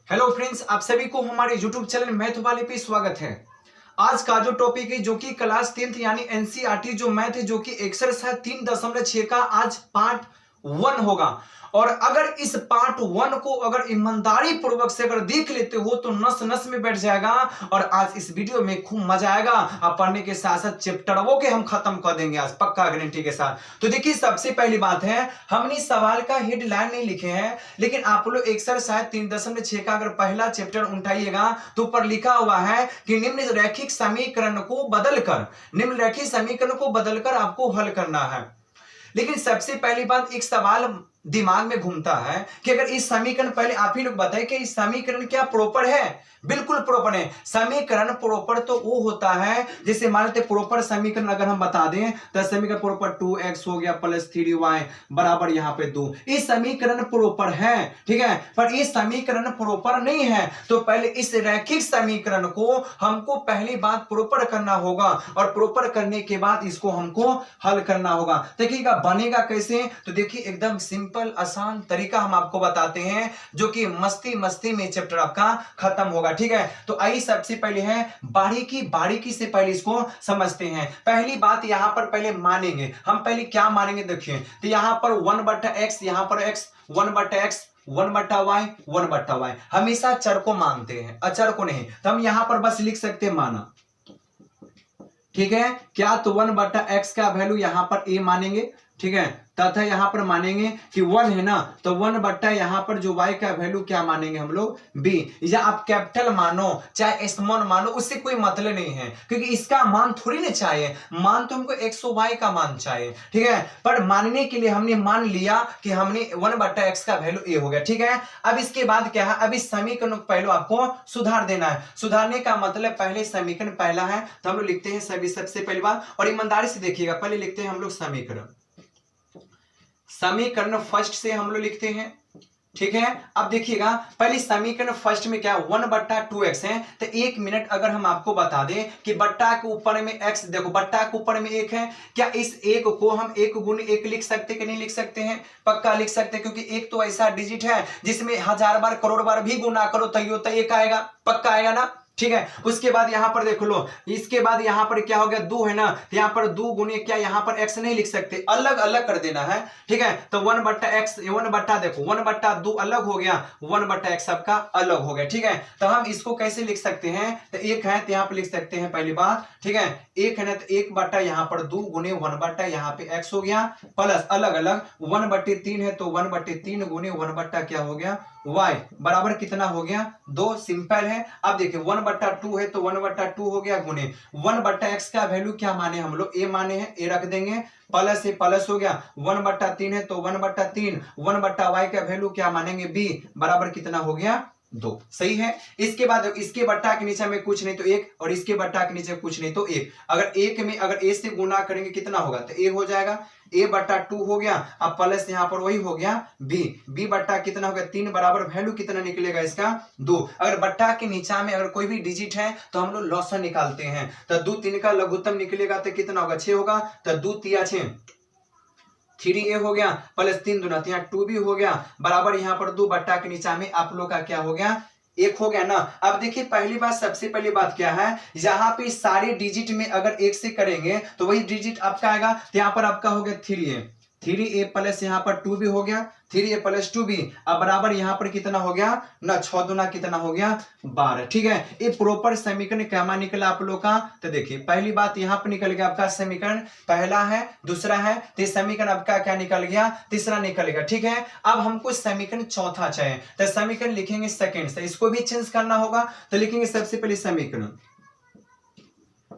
Hello friends, आप सभी को हमारे YouTube चैनल मैथ वाले पे स्वागत है। आज का जो टॉपिक है जो कि क्लास 10th यानी एनसीईआरटी जो मैथ है जो कि एक्सरसाइज 3.6 का आज पार्ट 1 होगा। और अगर इस पार्ट 1 को अगर ईमानदारी पूर्वक से अगर देख लेते हो तो नस नस में बैठ जाएगा और आज इस वीडियो में खूब मजा आएगा। आप पढ़ने के साथ साथ चैप्टरों के हम खत्म कर देंगे आज पक्का गारंटी के साथ। तो देखिए, सबसे पहली बात है, हमने सवाल का हेडलाइन नहीं लिखे हैं, लेकिन आप लोग एक्सरसाइज 3.6 का अगर पहला चैप्टर उठाइएगा तो ऊपर लिखा हुआ है कि निम्न रैखिक समीकरण को बदलकर आपको हल करना है। लेकिन सबसे पहली बात, एक सवाल दिमाग में घूमता है कि अगर इस समीकरण, पहले आप ही लोग बताएं कि इस समीकरण क्या प्रॉपर है? बिल्कुल प्रॉपर है। समीकरण प्रॉपर तो वो होता है, जैसे मान लेते प्रॉपर समीकरण अगर हम बता दें तो समीकरण प्रॉपर 2x हो गया प्लस 3y बराबर यहाँ पे 2। इस समीकरण प्रॉपर है, ठीक है, पर इस समीकरण प्रॉपर नहीं है। तो पहले इस रैखिक समीकरण को हमको पहली बात प्रॉपर करना होगा और प्रॉपर करने के बाद इसको हमको हल करना होगा। देखिएगा बनेगा कैसे, तो देखिए एकदम सिंपल आसान तरीका हम आपको बताते हैं जो कि मस्ती मस्ती में चैप्टर आपका खत्म होगा, ठीक है। तो आइए सबसे पहले है बारीकी से पहले इसको समझते हैं। पहली बात यहां पर पहले मानेंगे हम, पहले क्या मानेंगे देखिए, तो यहां पर 1/x, यहां पर x 1/x 1/y 1/y हमेशा चर को मानते हैं, अचर को नहीं। तो हम यहां पर बस लिख सकते हैं माना, ठीक है क्या, तो 1/x का वैल्यू यहां पर a मानेंगे, ठीक है, तथा यहां पर मानेंगे कि 1 है ना, तो 1 यहां पर जो y का वैल्यू क्या मानेंगे हम लोग b। या आप कैपिटल मानो चाहे स्मॉल मानो, उससे कोई मतलब नहीं है, क्योंकि इसका मान थोड़ी ना चाहिए, मान तो हमको x और y का मान चाहिए, ठीक है। पर मानने के लिए हमने मान लिया कि हमने 1/x का वैल्यू a हो गया, ठीक है। अब इसके बाद क्या है, अब इस समीकरण को पहले आपको सुधार देना है। सुधारने का मतलब पहले समीकरण पहला है तो हम लोग लिखते हैं सबसे पहली बात, और ईमानदारी से देखिएगा, पहले लिखते हैं हम लोग समीकरण फर्स्ट से हम लोग लिखते हैं, ठीक है। अब देखिएगा पहले समीकरण फर्स्ट में क्या 1/2x है, तो 1 मिनट अगर हम आपको बता दें कि बट्टा के ऊपर में x, देखो बट्टा के ऊपर में 1 है, क्या इस 1 को हम 1 गुने 1 लिख सकते कि नहीं लिख सकते हैं? पक्का लिख सकते हैं, क्योंकि 1 तो ऐसा डिजिट है जिसमें 1000 बार करोड़ बार भी गुना करो तो 1 आएगा, पक्का आएगा ना, ठीक है। उसके बाद यहां पर देख लो, इसके बाद यहां पर क्या हो गया 2 है ना, तो यहां पर 2 गुने क्या, यहां पर x नहीं लिख सकते, अलग अलग कर देना है, ठीक है। तो 1/x 1 देखो 1/2 अलग हो गया, 1/x सबका अलग हो गया, ठीक है। तो हम इसको कैसे लिख सकते हैं, तो 1 है तो यहां पर लिख सकते हैं पहली बात, ठीक है, 1 है ना, तो 1 यहां पर 2 गुने 1 यहां पे x हो गया, प्लस अलग अलग 1/3 है तो 1/3 गुने 1 क्या हो गया y बराबर कितना हो गया 2। सिंपल है। अब देखिए 1/2 है तो 1/2 हो गया गुने 1/x का वैल्यू क्या माने हम लोग a माने हैं, a रख देंगे, प्लस से प्लस हो गया 1/3 है तो 1/3 1/y का वैल्यू क्या मानेंगे b बराबर कितना हो गया 2। सही है। इसके बाद इसके बट्टा के नीचे में कुछ नहीं तो 1 और इसके बट्टा के नीचे कुछ नहीं तो 1। अगर 1 में अगर a से गुना करेंगे कितना होगा, तो a हो जाएगा, a/2 हो गया, अब प्लस यहां पर वही हो गया b बट्टा कितना हो गया 3 बराबर वैल्यू कितना निकलेगा इसका 2। अगर बट्टा के नीचा में अगर कोई भी डिजिट है तो हम लोग लॉसन निकालते हैं, तो 2 3 का लघुत्तम निकलेगा तो कितना होगा 6 होगा, तो 2 3 6 3a हो गया, प्लस 3 दूना 2b हो गया, बराबर यहां पर 2 बट्टा के नीचा में आप लोग का क्या हो गया 1 हो गया ना। अब देखिए पहली बात, सबसे पहली बात क्या है, यहां पे सारे डिजिट में अगर 1 से करेंगे तो वही डिजिट आपका आएगा, तो यहां पर आपका हो गया 3a प्लस यहां पर 2b हो गया, 3a प्लस 2b, अब बराबर यहां पर कितना हो गया ना 6 दूना कितना हो गया 12, ठीक है। ये प्रॉपर समीकरण क्या निकला आप लोग का, तो देखिए पहली बात यहां पर निकल गया आपका समीकरण पहला है, दूसरा है, तो समीकरण आपका क्या निकल गया, तीसरा निकल गया, ठीक है। अब हमको समीकरण चौथा चाहिए, तो समीकरण लिखेंगे सेकंड से, इसको भी चेंज करना होगा, तो लिखेंगे सबसे पहले समीकरण,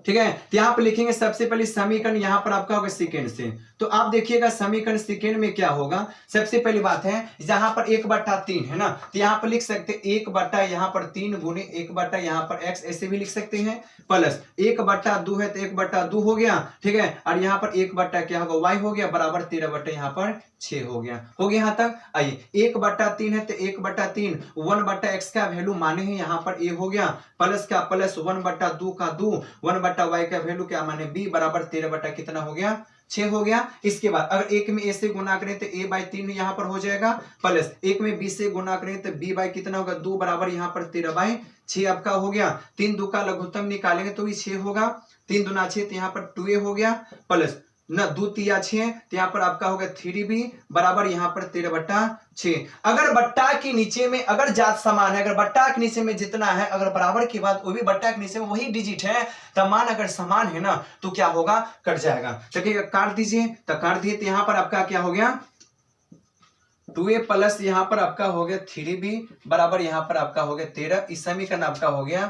ठीक है। तो यहां पर लिखेंगे सबसे पहले समीकरण, यहां पर आपका होगा सेकंड से, तो आप देखिएगा समीकरण सेकंड में क्या होगा। सबसे पहली बात है यहां पर 1/3 है ना, तो यहां पर लिख सकते 1 यहां पर 3 गुने 1 यहां पर x, ऐसे भी लिख सकते हैं, प्लस 1/2 है तो 1/2 हो गया, ठीक है, और यहां पर 1 क्या होगा y हो गया, बराबर 13 यहां पर 6 हो गया यहां तक। आइए 1/3 है तो 1/3 1/x का वैल्यू माने हैं यहां पर a हो गया, प्लस का प्लस 1/2 का 2 1/y का वैल्यू क्या माने b बराबर 13 कितना हो गया 6 हो गया। इसके बाद अगर एक में a से गुना करें तो a बाई 3 यहाँ पर हो जाएगा, प्लस एक में b से गुना करें तो b बाई कितना होगा 2 बराबर यहाँ पर 13 बाई 6 आपका हो गया। 3 2 का लघुत्तम निकालेंगे तो भी 6 होगा, 3 दूना 6 तो यहाँ पर 2a हो गया, प्लस न 2 तिया 6 तो यहाँ पर आपका होगा 3b बराबर यहाँ पर 13/6। अगर बट्टा के नीचे में अगर जात समान है, अगर बट्टा के नीचे में जितना है अगर बराबर के बाद वो भी बट्टा के नीचे में वही डिजिट है तो मान अगर समान है ना तो क्या होगा, कट जाएगा। तो काट दीजिए, तो काट दिए तो यहाँ पर आपका क्या हो गया 2a प्लस यहाँ पर आपका हो गया 3b बराबर यहाँ पर आपका हो गया 13। इस समीकरण आपका हो गया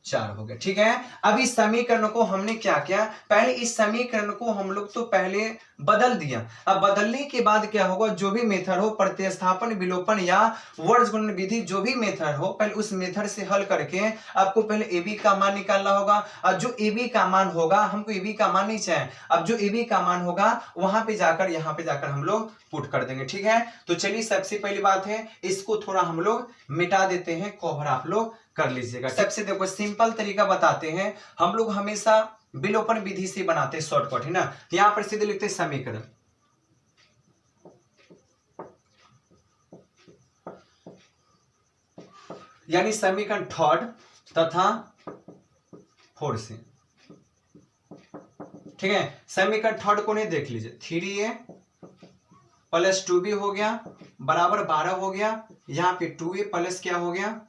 4 हो गया। ठीक है, अब इस समीकरण को हमने क्या किया, पहले इस समीकरण को हम लोग तो पहले बदल दिया। अब बदलने के बाद क्या होगा, जो भी मेथड हो प्रतिस्थापन विलोपन या वर्ग गुणन विधि जो भी मेथड हो पहले उस मेथड से हल करके आपको पहले ए बी का मान निकालना होगा। और जो ए बी का मान होगा, हमको ए बी का मान नहीं चाहिए, अब जो ए बी का मान होगा वहां पे जाकर यहाँ पे जाकर हम लोग पुट कर देंगे। ठीक है, तो चलिए सबसे पहली बात है इसको थोड़ा हम लोग मिटा देते हैं, कवर आप लोग कर लीजिएगा। सबसे देखो सिंपल तरीका बताते हैं, हम लोग हमेशा विलोपन विधि से बनाते हैं शॉर्टकट, है ना। तो यहां पर सीधे लिखते हैं समीकरण, यानी समीकरण थर्ड तथा फोर्थ से। ठीक है, समीकरण थर्ड को नहीं देख लीजिए, 3a प्लस 2b हो गया बराबर 12 हो गया। यहाँ पे 2a प्लस क्या हो गया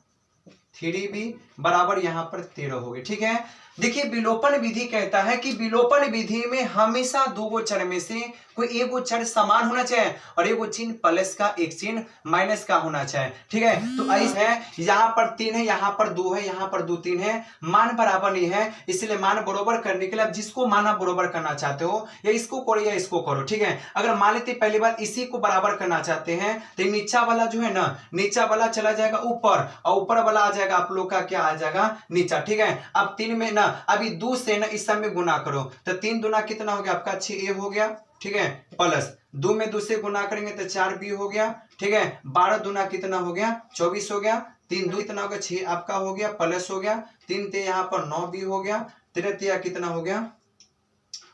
3b बराबर यहाँ पर 13 हो गए। ठीक है, देखिए विलोपन विधि कहता है कि विलोपन विधि में हमेशा दो गो चर में से कोई एक गो चर समान होना चाहिए और एक गो चिन्ह प्लस का एक चिन्ह माइनस का होना चाहिए। ठीक है, तो ऐसे है, यहाँ पर 3 है, यहाँ पर 2 है, यहाँ पर 2 3 है, मान बराबर नहीं है, इसलिए मान बराबर करने के लिए आप जिसको माना बराबर करना चाहते हो या इसको करो या इसको करो। ठीक है, अगर मान लेते पहली बार इसी को बराबर करना चाहते हैं तो नीचा वाला जो है ना, नीचा वाला चला जाएगा ऊपर और ऊपर वाला आ जाएगा आप लोग का क्या आ जाएगा नीचा। ठीक है, अब 3 में ना अभी 2 से ना इस सब में गुना करो तो 3 दूना कितना हो गया आपका 6a हो गया। ठीक है, प्लस 2 में 2 से गुना करेंगे तो 4b हो गया। ठीक है, 12 दूना कितना हो गया 24 हो गया, 3 2 कितना हो गया 6 आपका हो गया, प्लस हो गया 3 ते यहाँ पर 9b हो गया, 13 कितना हो गया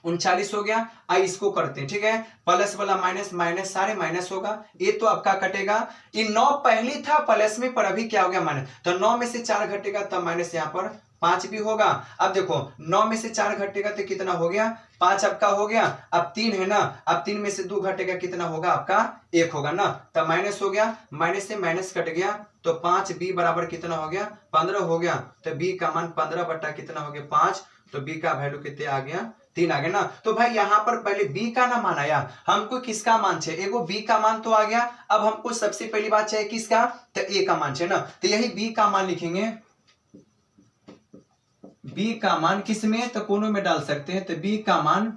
39 हो गया। आई इसको करते हैं। ठीक है, प्लस वाला माइनस, माइनस सारे माइनस होगा, ये तो आपका कटेगा। ये 9 पहले था प्लस में पर अभी क्या हो गया माइनस, तो 9 में से 4 घटेगा तब माइनस यहाँ पर 5 भी होगा। अब देखो 9 में से 4 घटेगा तो कितना हो गया 5 आपका हो गया। अब 3 है ना, अब 3 में से 2 घटेगा कितना होगा आपका 1 होगा ना, तब माइनस हो गया, माइनस से माइनस कट गया तो 5b बराबर कितना हो गया 15 हो गया। तो b का मान 15 बटा कितना हो गया 5, तो b का वैल्यू कितना आ गया 3 आ गया ना। तो भाई यहाँ पर पहले b का ना मान आया, हमको किसका मान चाहिए, एगो b का मान तो आ गया। अब हमको सबसे पहली बात चाहिए किसका, तो a का मान चाहिए ना, तो यही b का मान लिखेंगे। b का मान किस में, तो कोनों में डाल सकते हैं, तो b का मान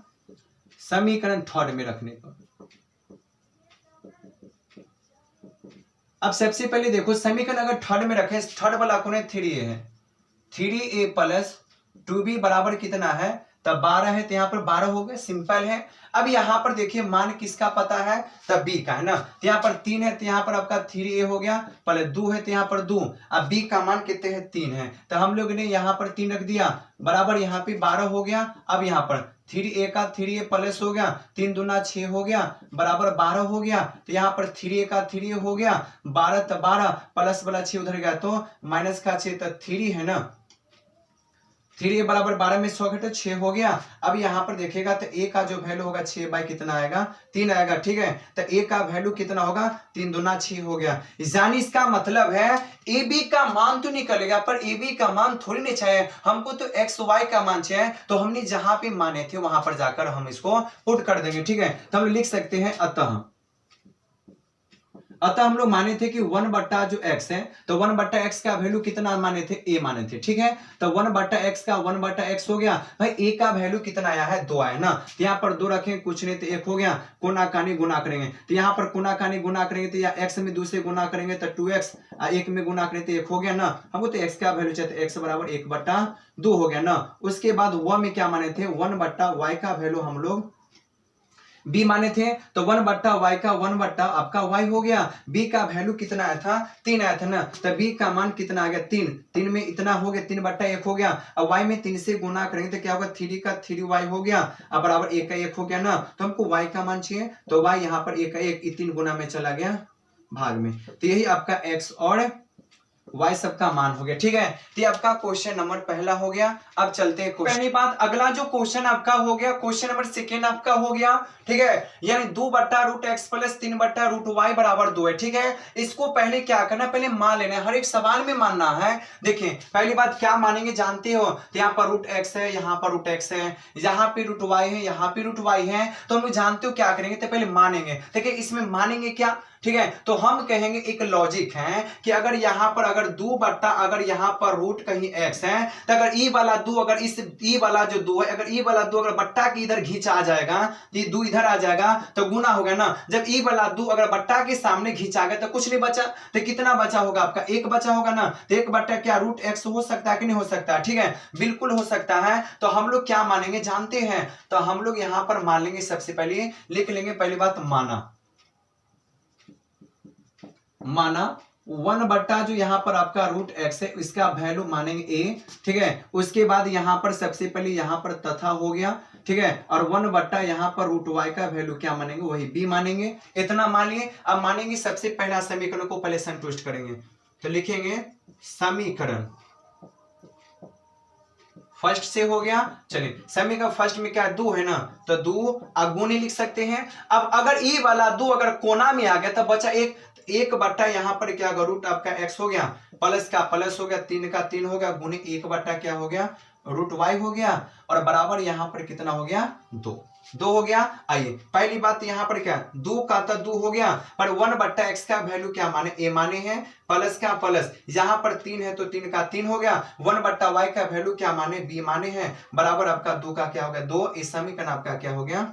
समीकरण थर्ड में रखने पर। अब सबसे पहले देखो समीकरण अगर थर्ड में रखें, थर्ड वाला कोने 3a है, 3a प्लस 2b बराबर कितना है, तब 12 है, तो यहाँ पर 12 हो गए, सिंपल है। अब यहाँ पर देखिए मान किसका पता है, तब b का है ना, तो यहाँ पर 3 है, तो यहाँ पर आपका 3a हो गया, प्लस 2 है तो यहाँ पर 2, अब b का मान कितने हैं 3 है, तो हम लोग ने यहाँ पर 3 रख दिया बराबर यहाँ पे 12 हो गया। अब यहाँ पर 3a का 3a प्लस हो गया, 3 दूना 6 हो गया बराबर 12 हो गया, तो यहाँ पर 3a का 3a हो गया 12, तो 12 प्लस वाला 6 उधर गया तो माइनस का 6, तो 3 है ना, 3a बराबर 12 में 100 घटे 6 हो गया। अब यहाँ पर देखेगा तो a का जो वैल्यू होगा 6 बाई कितना आएगा 3 आएगा। ठीक है, तो a का वैल्यू कितना होगा 3 दूना 6 हो गया। यानी इसका मतलब है ab का मान तो निकलेगा पर ab का मान थोड़ी नहीं चाहिए, हमको तो x y का मान चाहिए, तो हमने जहां पे माने थे वहां पर जाकर हम इसको पुट कर देंगे। ठीक है, तो हम लिख सकते हैं अतः हम लोग माने थे कि 1 बट्टा जो x है, तो 1 बट्टा x का वैल्यू कितना माने थे a माने थे। ठीक है, तो 1 बट्टा x का 1 बट्टा x हो गया। भाई a का वैल्यू कितना आया है 2 आया ना, तो यहाँ पर 2 रखें कुछ नहीं तो 1 हो गया, कोना कानी गुना करेंगे तो यहाँ पर कोना कानी गुना करेंगे तो या x में 2 से गुना करेंगे तो 2x, 1 में गुना करेंगे तो 1 हो गया ना। हमको तो x का वैल्यू चाहिए, x बराबर 1 बट्टा 2 हो गया ना। उसके बाद y में क्या माने थे 1 बट्टा y का वैल्यू हम लोग बी माने थे, तो 1/y का 1 आपका y हो गया। b का वैल्यू कितना आया था, 3 आया था ना, तो b का मान कितना आ गया, 3। 3 में इतना हो गया, 3/1 हो गया। अब y में 3 से गुना करेंगे तो क्या होगा, 3 का 3y हो गया, अब बराबर 1 का 1 हो गया ना। तो हमको y का मान चाहिए, तो y यहाँ पर 1 का 1 3 गुना में चला गया भाग में, तो यही आपका x और y सबका मान हो गया। ठीक है, तो ये आपका क्वेश्चन नंबर पहला हो गया। अब चलते हैं पहली बात, अगला जो क्वेश्चन आपका हो गया, क्वेश्चन नंबर सेकेंड आपका हो गया। ठीक है, यानी 2/√x प्लस 3/√y बराबर 2 है। ठीक है, इसको पहले क्या करना, पहले मान लेना है, हर एक सवाल में मानना है। देखिए पहली बात क्या मानेंगे जानते हो, तो यहाँ पर √x है, यहाँ पर √x है, यहाँ पे √y है, यहाँ पे √y है, तो हम लोग जानते हो क्या करेंगे, तो पहले मानेंगे। देखिए इसमें मानेंगे क्या, ठीक है, तो हम कहेंगे एक लॉजिक है कि अगर यहां पर अगर 2 बट्टा अगर यहां पर रूट कहीं x है, तो अगर ई वाला 2 अगर इस ई वाला जो 2 है, अगर ई वाला 2 अगर बट्टा के इधर खींचा आ जाएगा, तो ये 2 इधर आ जाएगा तो गुना हो गया ना। जब ई वाला 2 अगर बट्टा के सामने खींचा गया तो कुछ नहीं बचा, तो कितना बचा होगा आपका, 1 बचा होगा ना। तो 1 बट्टा क्या √x हो सकता है कि नहीं हो सकता, ठीक है बिल्कुल हो सकता है। तो हम लोग क्या मानेंगे जानते हैं, तो हम लोग यहां पर मान लेंगे, सबसे पहले लिख लेंगे पहली बात माना 1 बट्टा जो यहां पर आपका √x है इसका वैल्यू मानेंगे a, ठीक है। उसके बाद यहां पर सबसे पहले यहां पर तथा हो गया, ठीक है, और 1 बट्टा यहां पर √y का वैल्यू क्या मानेंगे, वही b मानेंगे। इतना मान लिए। अब मानेंगे सबसे पहला समीकरण को पहले संतुष्ट करेंगे, तो लिखेंगे समीकरण फर्स्ट से हो गया। चलिए समीकरण फर्स्ट में क्या 2 है ना, तो 2 अगुणी लिख सकते हैं। अब अगर ई वाला 2 अगर कोना में आ गया तो बचा 1 बट्टा यहां पर क्या होगा, रूट आपका x हो गया, प्लस का प्लस हो गया, 3 का 3 हो गया, गुने 1 बट्टा क्या हो गया, √y हो गया, और बराबर यहां पर कितना हो गया, 2 हो गया। आइए पहली बात यहां पर क्या 2 का तो 2 हो गया, पर 1 बट्टा x का वैल्यू क्या माने, a माने हैं, प्लस का प्लस यहां पर 3 है तो 3 का 3 हो गया, 1 बट्टा y का वैल्यू क्या माने, b माने हैं, बराबर आपका 2 का क्या हो गया 2। इस समीकरण आपका क्या हो गया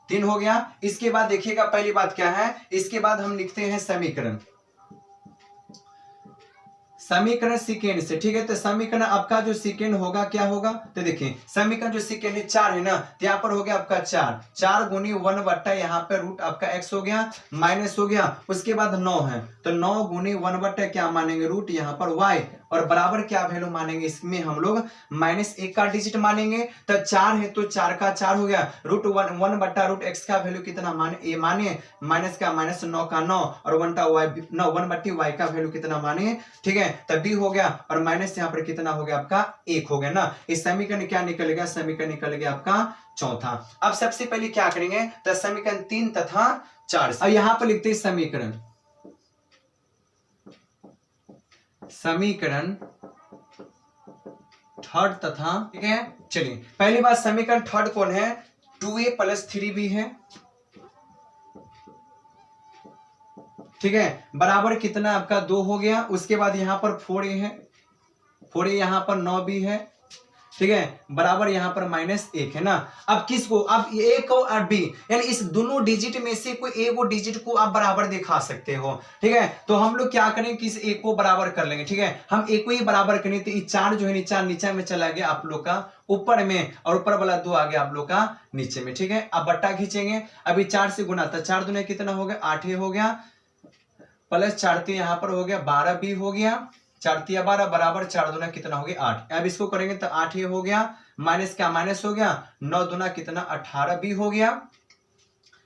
3 हो गया। इसके बाद देखिएगा पहली बात क्या है, इसके बाद हम लिखते हैं समीकरण सेकेंड से, ठीक है। तो समीकरण आपका जो सेकेंड होगा क्या होगा, तो देखिए समीकरण जो सेकेंड है 4 है ना, तो यहाँ पर हो गया आपका 4 गुनी 1 बट्टा यहाँ पे रूट आपका x हो गया, माइनस हो गया। उसके बाद 9 है, तो 9 गुनी 1 बट्टा क्या मानेंगे, रूट यहाँ पर y, और बराबर क्या वैल्यू मानेंगे, इसमें हम लोग -1 का डिजिट मानेंगे। तो 4 है तो 4 का 4 हो गया, √1 बट्टा रूट x का वैल्यू कितना माने, a माने, माइनस का माइनस 9 का 9, और 1 बट्टी y का वैल्यू कितना माने, ठीक है, तब b हो गया, और माइनस यहाँ पर कितना हो गया आपका 1 हो गया ना। इस समीकरण क्या निकलेगा, समीकरण निकल गया आपका चौथा। अब सबसे पहले क्या करेंगे, तो समीकरण 3 तथा 4, अब यहां पर लिखते हैं समीकरण थर्ड तथा, ठीक है। चलिए पहली बात समीकरण थर्ड कौन है, 2a + 3b है, ठीक है, बराबर कितना आपका 2 हो गया। उसके बाद यहां पर 4a है, 4a यहां पर 9b है, ठीक है, बराबर यहां पर -1 है ना। अब किसको, अब a को और b, यानी इस दोनों डिजिट में से कोई एक डिजिट को आप बराबर दिखा सकते हो, ठीक है। तो हम लोग क्या करेंगे कि इस a को बराबर कर लेंगे, ठीक है, हम a को ही बराबर करेंगे, तो ये 4 जो है नीचे में चला गया आप लोग का ऊपर में, और ऊपर वाला 2 आ गया आप लोग का नीचे में, ठीक है। अब बट्टा खींचेंगे, अभी 4 से गुना, तो 4 दूने कितना हो गया 8 हो गया, प्लस 4 यहां पर हो गया 12b हो गया, 4 × 12 बराबर 4 दूना कितना हो गया 8। अब इसको करेंगे तो 8 ये हो गया, माइनस का माइनस हो गया, 9 दूना कितना 18b हो गया,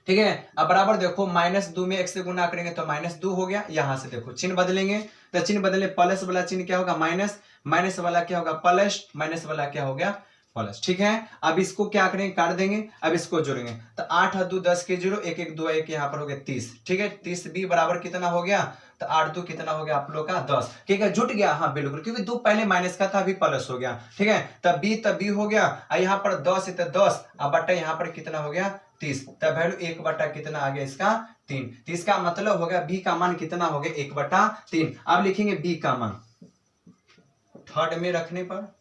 ठीक है। अब बराबर देखो -2 में 1 से गुना करेंगे तो -2 हो गया। यहां से देखो चिन्ह बदलेंगे, तो चिन्ह बदले, प्लस वाला चिन्ह क्या होगा माइनस, माइनस वाला क्या होगा प्लस, माइनस वाला क्या हो गया प्लस, ठीक है। अब इसको क्या करेंगे काट देंगे, अब इसको जोड़ेंगे, तो 8 × 2 10 के 0, 1 1 2 1 यहाँ पर हो गया 30, ठीक है। 30b बराबर कितना हो गया, तो 8 2 कितना हो गया आप लोग का 10, ठीक है, जुट गया, हाँ बिल्कुल, क्योंकि 2 पहले माइनस का था अभी प्लस हो गया, ठीक है। तब b हो गया, यहाँ पर 10 है तो 10, अब बट्टा यहाँ पर कितना हो गया 30, तब वैल्यू 1 बट्टा कितना आ गया इसका 3। तो इसका मतलब हो गया b का मान कितना हो गया 1/3। अब लिखेंगे b का मान थर्ड में रखने पर,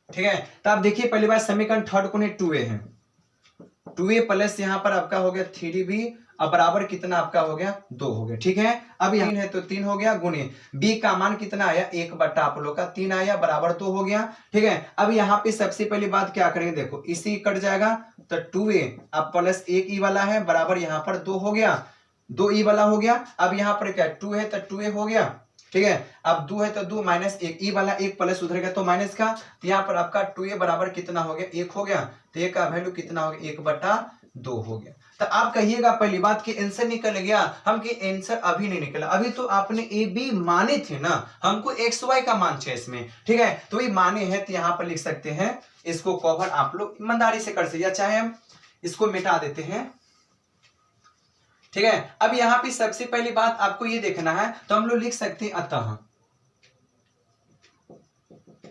ठीक है। तो आप देखिए पहली बार समीकरण थर्ड को 2a है, 2a प्लस यहां पर आपका हो गया 3b, अब बराबर कितना आपका हो गया 2 हो गया। ठीक है, अब यहाँ 3 है तो 3 हो गया गुणे b का मान कितना आया 1 बटा आप लोग का 3 आया बराबर 2 हो गया। ठीक है, अब यहाँ पे सबसे पहली बात क्या करेंगे, देखो इसी कट जाएगा तो 2a अब प्लस 1 e वाला है बराबर यहाँ पर 2 हो गया, 2 e वाला हो गया। अब यहाँ पर क्या 2 है तो 2a हो गया। ठीक है, अब 2 है तो 2 माइनस 1 ई वाला 1 प्लस उधर गया तो माइनस का, तो यहाँ पर आपका 2a बराबर कितना हो गया 1 हो गया, तो a का वैल्यू कितना हो गया 1 बटा 2 हो गया। तो आप कहिएगा पहली बात कि आंसर निकल गया, हम कि आंसर अभी नहीं निकला, अभी तो आपने ए बी माने थे ना, हमको एक्स वाई का मान चाहिए इसमें। ठीक है, तो ये माने हैं तो यहाँ पर लिख सकते हैं, इसको कवर आप लोग ईमानदारी से कर सकते, या चाहे हम इसको मिटा देते हैं। ठीक है, अब यहाँ पे सबसे पहली बात आपको ये देखना है, तो हम लोग लिख सकते हैं अतः।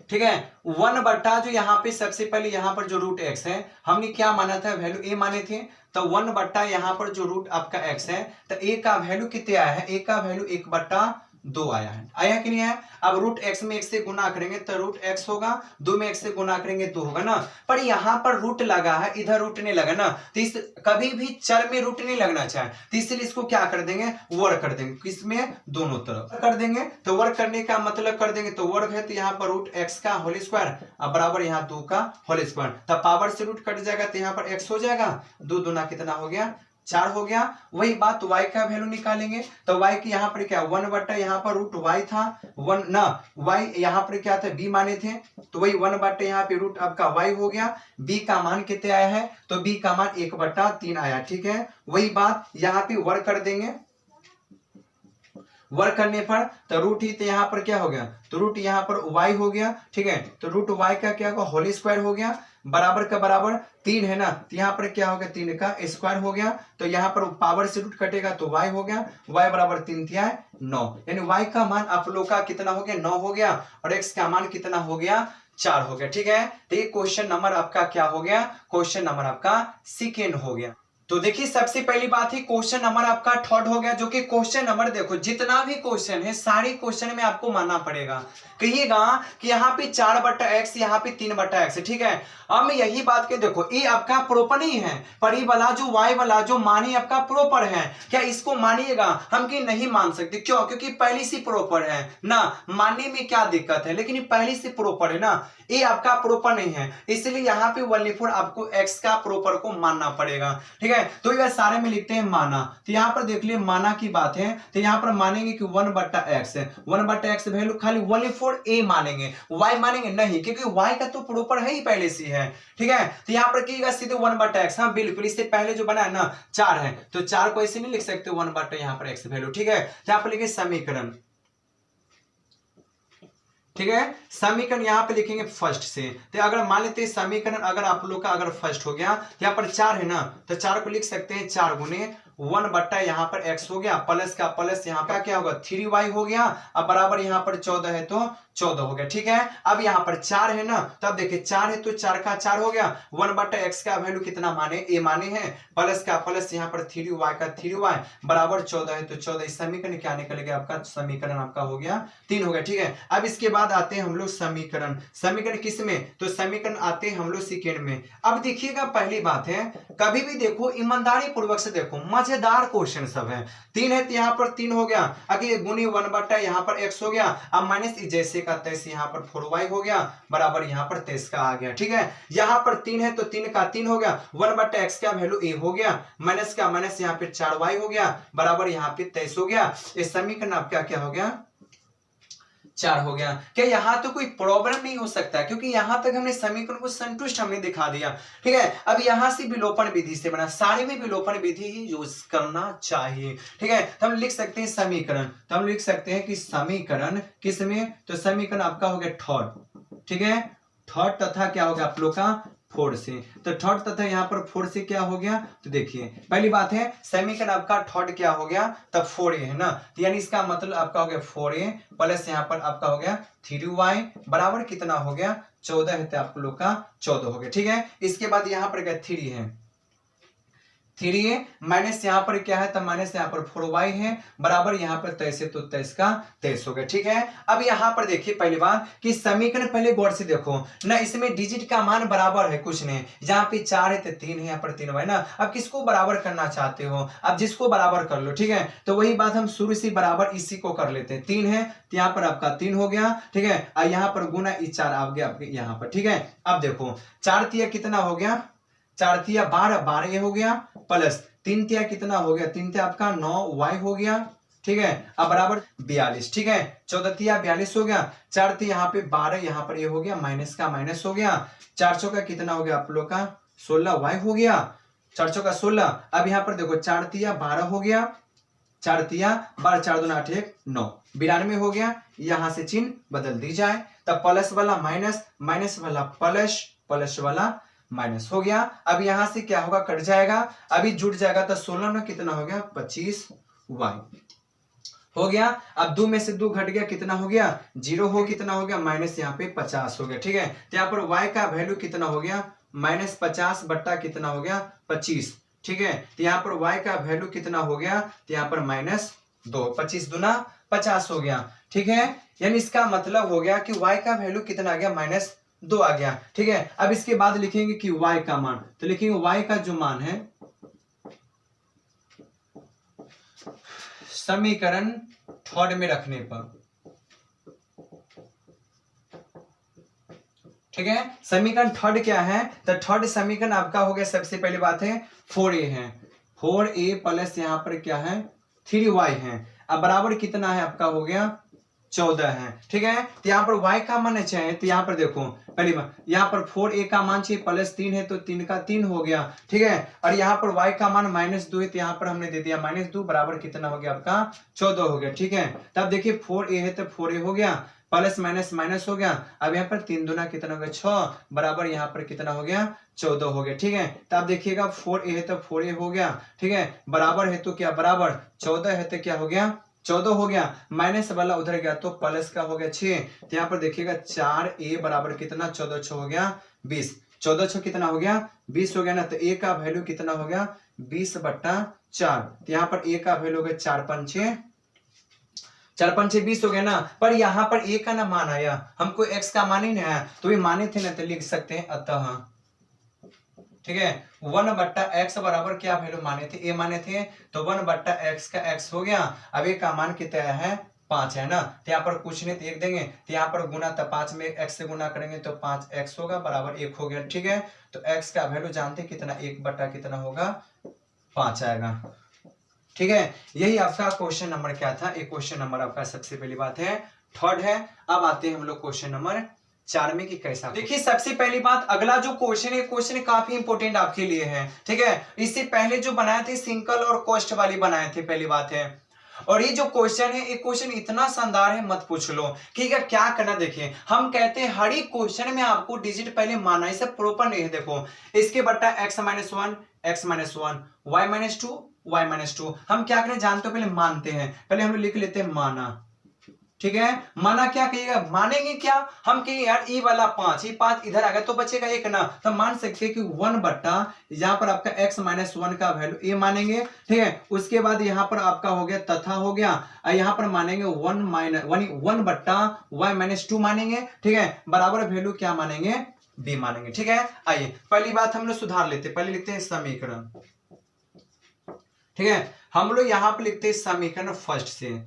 ठीक है, 1 बट्टा जो यहाँ पे सबसे पहले यहाँ पर जो रूट एक्स है हमने क्या माना था वैल्यू ए माने थे, तो 1 बट्टा यहाँ पर जो रूट आपका एक्स है तो ए का वैल्यू कितने आया है, ए का वैल्यू 1 बट्टा 2 आया है, आया कि नहीं है। अब रूट एक्स में 1 से गुना करेंगे तो रूट एक्स होगा, 2 में 1 से गुना करेंगे 2 होगा ना, पर यहाँ पर रूट लगा है इधर रूट नहीं लगा ना, तो इस कभी भी चर में रूट नहीं लगना चाहिए, तो इसलिए इसको क्या कर देंगे वर्ग कर देंगे, किसमें दोनों तरफ कर देंगे। तो वर्ग करने का मतलब कर देंगे तो वर्ग है तो यहाँ पर रूट एक्स का होल स्क्वायर अब बराबर यहाँ 2 का होल स्क्वायर, तब पावर से रूट कट जाएगा तो यहाँ पर एक्स हो जाएगा, 2 दूना कितना हो गया 4 हो गया। वही बात y का वैल्यू निकालेंगे तो y की यहाँ पर क्या 1 बट्टा यहाँ पर रूट y था 1 ना, y यहाँ पर क्या था b माने थे, तो वही 1 बट्टा यहाँ पे रूट आपका y हो गया, b का मान कितने आया है तो b का मान 1 बट्टा 3 आया। ठीक है, वही बात यहाँ पे वर्ग कर देंगे, वर्ग करने पर तो रूट ही तो यहाँ पर क्या हो गया तो रूट यहाँ पर y हो गया। ठीक है, तो रूट y का क्या होगा होल स्क्वायर हो गया, बराबर का बराबर 3 है ना, तो यहाँ पर क्या हो गया 3 का स्क्वायर हो गया, तो यहाँ पर पावर से रूट कटेगा तो y हो गया, y बराबर 3 थिया 9, यानी y का मान आप लोग का कितना हो गया 9 हो गया और x का मान कितना हो गया 4 हो गया। ठीक है, तो ये क्वेश्चन नंबर आपका क्या हो गया, क्वेश्चन नंबर आपका सेकेंड हो गया। तो देखिए सबसे पहली बात है क्वेश्चन नंबर आपका थर्ड हो गया, जो कि क्वेश्चन नंबर देखो जितना भी क्वेश्चन है सारे क्वेश्चन में आपको मानना पड़ेगा, कहिएगा कि यहाँ पे 4 बट्टा एक्स यहाँ पे 3 बट्टा एक्स। ठीक है, अब मैं यही बात के देखो ये आपका प्रॉपर नहीं है, पर ये वाला जो वाई वाला जो मानी आपका प्रॉपर है, क्या इसको मानिएगा, हम कि नहीं मान सकते, क्यों, क्योंकि पहली से प्रॉपर है ना, मानने में क्या दिक्कत है, लेकिन ये पहली से प्रॉपर है ना, ये आपका प्रॉपर नहीं है, इसलिए यहाँ पे 1/4 आपको एक्स का प्रॉपर को मानना पड़ेगा। ठीक है, तो ये सारे में लिखते हैं माना, तो यहाँ पर देख लिए माना की बात है, तो यहाँ पर मानेंगे कि 1 बट्टा एक्स है, 1 बट्टा एक्स वैल्यू खाली 1/4 ए मानेंगे, y मानेंगे नहीं, क्योंकि y का तो प्रॉपर है ही पहले से है। ठीक है, तो यहाँ पर कीजिएगा सीधे 1 बट्टा एक्स, हाँ बिल्कुल, इससे पहले जो बना है ना 4 है, तो 4 को ऐसे नहीं लिख सकते 1 बट्टा यहाँ पर एक्स वैल्यू। ठीक है, यहाँ पर लिखे समीकरण, ठीक है, समीकरण यहाँ पे लिखेंगे फर्स्ट से, तो अगर मान लेते हैं समीकरण अगर आप लोग का अगर फर्स्ट हो गया, यहाँ पर 4 है ना, तो 4 को लिख सकते हैं 4 गुने 1 बट्टा यहाँ पर x हो गया, प्लस का प्लस यहाँ का क्या होगा 3y हो गया, अब बराबर यहाँ पर 14 है तो 14 हो गया। ठीक है, अब यहाँ पर 4 है ना, तब देखिए 4 है तो 4 का 4 हो गया, 1 बट्टा x का वैल्यू कितना माने a माने हैं, प्लस का प्लस यहाँ पर 3y का 3y बराबर 14 है तो 14, इस समीकरण क्या निकल गया आपका, समीकरण आपका हो गया 3 हो गया। ठीक है, अब इसके बाद आते हैं हम लोग समीकरण, समीकरण किस में, तो समीकरण आते हैं हम लोग सेकेंड में। अब देखिएगा पहली बात है, कभी भी देखो ईमानदारी पूर्वक से देखो, मजेदार क्वेश्चन सब है, 3 है तो यहाँ पर 3 हो गया, अगर गुनी 1 बट्टा यहाँ पर x हो गया, अब माइनस जैसे का तैसे यहाँ पर 4y हो गया, बराबर यहाँ पर 23 का आ गया। ठीक है, यहाँ पर 3 है तो 3 का 3 हो गया, 1 बट्टा x का वैल्यू a हो गया, माइनस का माइनस यहाँ पे 4y हो गया, बराबर यहाँ पे 23 हो गया, इस समीकरण आपका क्या हो गया 4 हो गया। क्या यहाँ तो कोई प्रॉब्लम नहीं हो सकता, क्योंकि यहाँ तक हमने समीकरण को संतुष्ट हमने दिखा दिया। ठीक है, अब यहाँ से विलोपन विधि से बना, सारे में विलोपन विधि ही यूज करना चाहिए। ठीक है, तो हम लिख सकते हैं समीकरण, तो हम लिख सकते हैं कि समीकरण किसमें, तो समीकरण आपका हो गया थर्ड। ठीक है, थर्ड तथा क्या हो गया आप लोग का 4 से, तो थर्ड तथा यहाँ पर 4 से क्या हो गया, तो देखिए पहली बात है समीकरण आपका थर्ड क्या हो गया, तब 4a है ना, तो यानी इसका मतलब आपका हो गया 4a प्लस यहाँ पर आपका हो गया 3y बराबर कितना हो गया 14 है, तो आप लोग का 14 हो गया। ठीक है, इसके बाद यहाँ पर क्या 3 है, 3a माइनस यहाँ पर क्या है, तो माइनस यहाँ पर 4y है, बराबर यहाँ पर 23 है, तो 23 का 23 हो गया। ठीक है, अब यहाँ पर देखिए पहली बात कि समीकरण पहले गौर से देखो ना, इसमें डिजिट का मान बराबर है कुछ नहीं, जहाँ पे 4 है तो 3 है, यहाँ पर 3 है ना। अब किसको बराबर करना चाहते हो, अब जिसको बराबर कर लो। ठीक है, तो वही बात हम शुरू से बराबर इसी को कर लेते हैं। 3 है तो यहाँ पर आपका 3 हो गया। ठीक है, और यहाँ पर गुना 4 आ गया आपके यहाँ पर। ठीक है, अब देखो 4 तिया कितना हो गया, 4 तिया 12, 12 ये हो गया, प्लस 3 तिया कितना हो गया, 3 तिया आपका 9y हो गया। ठीक है, अब बराबर 42। ठीक है, 14 तिया 42 हो गया, 4 तिया यहाँ पे 12, यहाँ पर ये हो गया माइनस का माइनस हो गया, 4 चौका कितना हो गया आप लोग का 16y हो गया, 4 चौका 16। अब यहाँ पर देखो 4 तिया 12 हो गया, 4 तिया 12, 4 दूना 8 1 9, 92 हो गया। यहाँ से चिन्ह बदल दी जाए, तब प्लस वाला माइनस, माइनस वाला प्लस, प्लस वाला माइनस हो गया। अब यहां से क्या होगा, कट जाएगा, अभी जुड़ जाएगा, तो 16 में कितना हो गया 25y हो गया। अब 2 में से 2 घट गया, कितना हो गया 0 हो, कितना हो गया माइनस यहाँ पे 50 हो गया। ठीक है, तो यहाँ पर y का वैल्यू कितना हो गया माइनस 50 बट्टा कितना हो गया 25। ठीक है, तो यहाँ पर y का वैल्यू कितना हो गया, तो यहाँ पर माइनस 2, 25 दूना 50 हो गया। ठीक है, यानी इसका मतलब हो गया कि y का वैल्यू कितना आ गया माइनस 2 आ गया। ठीक है, अब इसके बाद लिखेंगे कि y का मान, तो लिखेंगे y का जो मान है समीकरण थर्ड में रखने पर। ठीक है, समीकरण थर्ड क्या है, तो थर्ड समीकरण आपका हो गया, सबसे पहली बात है 4a है, 4a प्लस यहाँ पर क्या है 3y है, अब बराबर कितना है आपका हो गया 14 है। ठीक है, तो यहाँ पर y का मान चाहिए, तो यहाँ पर देखो पहली बार यहाँ पर 4a का मान चाहिए, प्लस 3 है तो 3 का 3 हो गया। ठीक है, और यहाँ पर y का मान -2 है, तो यहाँ पर हमने दे दिया -2, बराबर कितना हो गया आपका 14 हो गया। ठीक है, तब देखिए 4a है तो 4a हो गया, प्लस माइनस माइनस हो गया, अब यहाँ पर 3 दूना कितना हो गया 6, बराबर यहाँ पर कितना हो गया 14 हो गया। ठीक है, तो आप देखिएगा 4a है तो 4a हो गया। ठीक है, बराबर है तो क्या बराबर 14 है तो क्या हो गया 14 हो गया, माइनस वाला उधर गया तो प्लस का हो गया 6, तो यहाँ पर देखिएगा 4a बराबर कितना 14 6 हो गया 20, 14 6 कितना हो गया 20 हो गया ना, तो a का वैल्यू कितना हो गया 20/4, तो यहाँ पर a का वैल्यू हो गया 4 5 6 20 हो गया ना, पर यहाँ पर a का ना मान आया, हमको x का मान ही नहीं आया, तो ये माने थे ना, तो लिख सकते हैं अतः। ठीक है, 1/x बराबर क्या वैल्यू माने थे, a माने थे, तो 1/x का x हो गया। अब a का मान कितना है 5 है ना, तो यहाँ पर कुछ नहीं तो 1 देंगे, तो यहाँ पर गुना, तो 5 में x से गुना करेंगे तो 5x होगा, बराबर 1 हो गया। ठीक है, तो x का वैल्यू जानते कितना 1/ कितना होगा 5 आएगा। ठीक है, यही आपका क्वेश्चन नंबर क्या था, एक क्वेश्चन नंबर आपका सबसे पहली बात है थर्ड है। अब आते हैं हम लोग क्वेश्चन नंबर 4 में कि कैसा। देखिए सबसे पहली बात, अगला जो क्वेश्चन है, क्वेश्चन काफी इंपोर्टेंट आपके लिए है। ठीक है, इससे पहले जो बनाए थे सिंगल और कॉस्ट वाली बनाए थे, पहली बात है। और ये जो क्वेश्चन है, ये क्वेश्चन इतना शानदार है मत पूछ लो। ठीक है, क्या करना देखिए, हम कहते हैं हर एक क्वेश्चन में आपको डिजिट पहले माना, इसे प्रॉपर नहीं है। देखो इसके बट्टा x -1 x -1 y -2 y -2, हम क्या करें जानते हो, पहले मानते हैं, पहले हम लिख लेते हैं माना। ठीक है, माना क्या कहिएगा, मानेंगे क्या, हम कहेंगे यार ई वाला 5, ये 5 इधर आ गया तो बचेगा 1 ना, तो मान सकते हैं कि 1/ यहाँ पर आपका x -1 का वैल्यू a मानेंगे। ठीक है, उसके बाद यहाँ पर आपका हो गया तथा हो गया, यहाँ पर मानेंगे 1/y -2 मानेंगे। ठीक है, बराबर वैल्यू क्या मानेंगे b मानेंगे। ठीक है, आइए पहली बात हम लोग सुधार लेते, पहले लिखते हैं समीकरण। ठीक है, हम लोग यहाँ पर लिखते हैं समीकरण फर्स्ट से।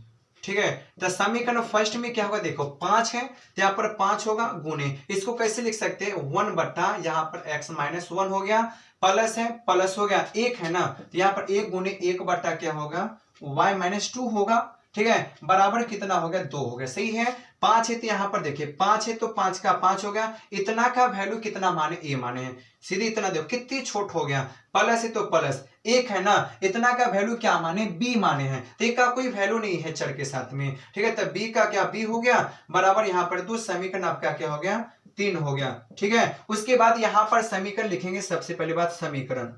ठीक है, तो समीकरण फर्स्ट में क्या होगा, देखो 5 है तो यहाँ पर 5 होगा गुने, इसको कैसे लिख सकते हैं 1/ यहाँ पर x -1 हो गया, प्लस है प्लस हो गया, 1 है ना, तो यहाँ पर 1 गुने 1/ क्या होगा y -2 होगा। ठीक है, बराबर कितना हो गया 2 हो गया, सही है। 5 है तो यहाँ पर देखिए 5 है तो 5 का 5 हो गया, इतना का वैल्यू कितना माने a माने हैं, सीधे इतना देखो कितनी छोट हो गया, प्लस है तो प्लस, 1 है ना, इतना का वैल्यू क्या माने b माने हैं, तो एक का कोई वैल्यू नहीं है चर के साथ में। ठीक है, तो b का क्या b हो गया, बराबर यहाँ पर 2, समीकरण आपका क्या हो गया 3 हो गया। ठीक है, उसके बाद यहाँ पर समीकरण लिखेंगे, सबसे पहली बात समीकरण,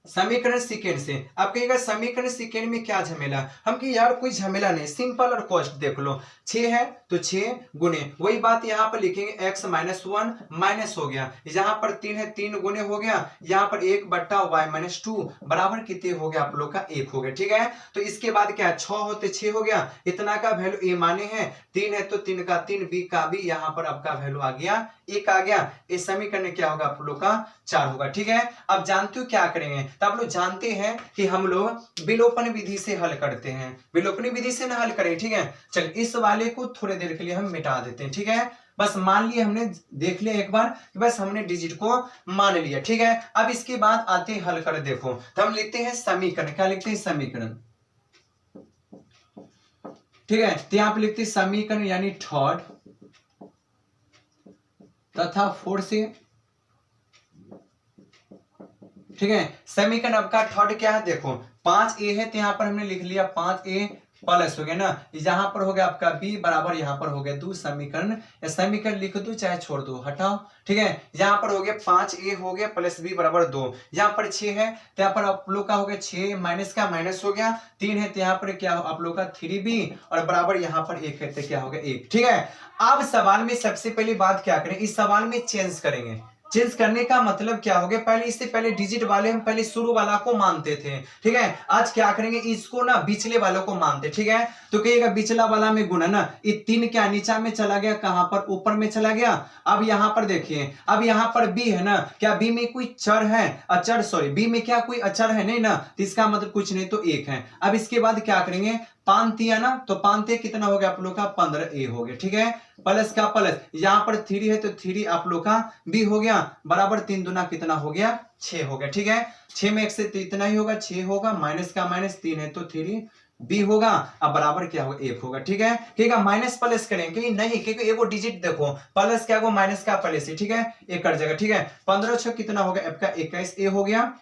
समीकरण सेकेंड से। आप कहिएगा समीकरण सेकेंड में क्या झमेला, हम कि यार कोई झमेला नहीं, सिंपल और कॉस्ट देख लो, 6 है तो 6 गुने, वही बात यहाँ पर लिखेंगे x माइनस 1 माइनस हो गया, यहाँ पर 3 है 3 गुने हो गया, यहाँ पर 1 बट्टा y माइनस 2 बराबर कितने हो गया आप लोग का 1 हो गया। ठीक है, तो इसके बाद क्या 6 होते 6 हो गया, इतना का वैल्यू a माने हैं, 3 है तो 3 का 3, b का भी यहाँ पर आपका वैल्यू आ गया 1 आ गया, इस समीकरण क्या होगा आप लोग का 4 होगा। ठीक है, अब जानते हो क्या करेंगे, तो आप लोग जानते हैं कि हम लोग विलोपन विधि से हल करते हैं, विलोपन विधि से ना हल करें। ठीक है, चल इस वाले को थोड़ी देर के लिए हम मिटा देते हैं। ठीक है, बस मान लिया हमने, देख लिया एक बार कि बस हमने डिजिट को मान लिया। ठीक है, अब इसके बाद आते हैं हल कर, देखो तो हम लिखते हैं समीकरण, क्या लिखते हैं समीकरण। ठीक है, तो यहां पर लिखते हैं समीकरण यानी थर्ड तथा फोर्थ से। ठीक है, समीकरण आपका थर्ड क्या है, देखो 5a है तो यहां पर हमने लिख लिया 5a प्लस हो गया ना, यहां पर हो गया आपका b बराबर यहाँ पर हो गया 2 समीकरण, या समीकरण लिख दो चाहे छोड़ दो हटाओ। ठीक है, यहाँ पर हो गया 5a हो गया प्लस b बराबर 2, यहाँ पर 6 है तो यहाँ पर आप लोग का हो गया 6 माइनस का माइनस हो गया, 3 है तो यहाँ पर क्या आप लोग का 3b और बराबर यहाँ पर 1 है तो क्या हो गया 1। ठीक है, अब सवाल में सबसे पहली बात क्या करें, इस सवाल में चेंज करेंगे। चेंज करने का मतलब क्या हो गया, पहले इससे पहले डिजिट वाले हम पहले शुरू वाला को मानते थे। ठीक है, आज क्या करेंगे, इसको ना बिचले वालों को मानते। ठीक है, तो कहिएगा बिचला वाला में गुणा ना, ये 3 क्या नीचा में चला गया, कहां पर ऊपर में चला गया। अब यहां पर देखिए, अब यहां पर b है ना, क्या b में कोई चर है, अचर सॉरी b में क्या कोई अचर है नहीं ना, तो इसका मतलब कुछ नहीं तो 1 है। अब इसके बाद क्या करेंगे, 5 तिया ना, तो 5 कितना हो गया आप लोग का 15a हो गया। ठीक है, प्लस का प्लस, यहाँ पर 3 है तो 3 आप लोग का b हो गया, बराबर 3 दुना कितना हो गया 6 हो गया। ठीक है, 6 में 1 से तो इतना ही होगा 6 होगा, माइनस का माइनस 3 है तो 3b होगा, अब बराबर क्या होगा 1 होगा। ठीक है, ठीक है, माइनस प्लस करेंगे नहीं, क्योंकि एगो डिजिट देखो प्लस क्या हो माइनस का प्लस है। ठीक है, एक कर जाएगा। ठीक है, 15 6 कितना हो गया आपका 21a हो गया,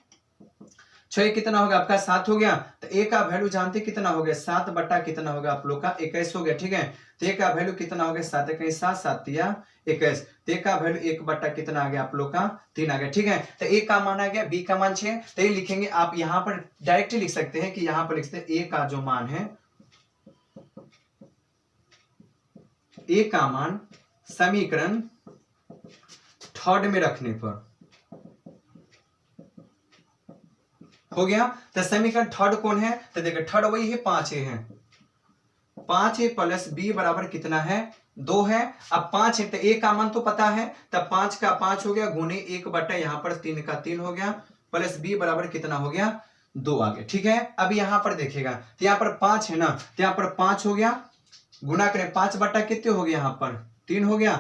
6 कितना हो गया आपका 7 हो गया, तो a का वैल्यू जानते कितना हो गया 7 बट्टा कितना हो गया आप लोग का 21 हो गया। ठीक है, तो a का वैल्यू कितना हो गया 7 21 7 7 या 21, तो a का वैल्यू 1 बट्टा कितना आ गया आप लोग का 3 आ गया। ठीक है, तो a का मान आ गया, b का मान 6, तो ये लिखेंगे आप यहाँ पर डायरेक्ट लिख सकते हैं कि यहाँ पर लिखते हैं a का जो मान है, a का मान समीकरण थर्ड में रखने पर हो गया। तो समीकरण थर्ड कौन है, तो देखो थर्ड वही है 5a है, 5a प्लस b बराबर कितना है 2 है। अब 5 है तो a का मान तो पता है, तब 5 का 5 हो गया गुने 1 बटा यहाँ पर 3 का 3 हो गया, प्लस b बराबर कितना हो गया 2 आ गया। ठीक है, अब यहाँ पर देखिएगा तो यहाँ पर 5 है ना, तो यहाँ पर 5 हो गया, गुना करें 5 बटा कितने हो गया यहाँ पर 3 हो गया,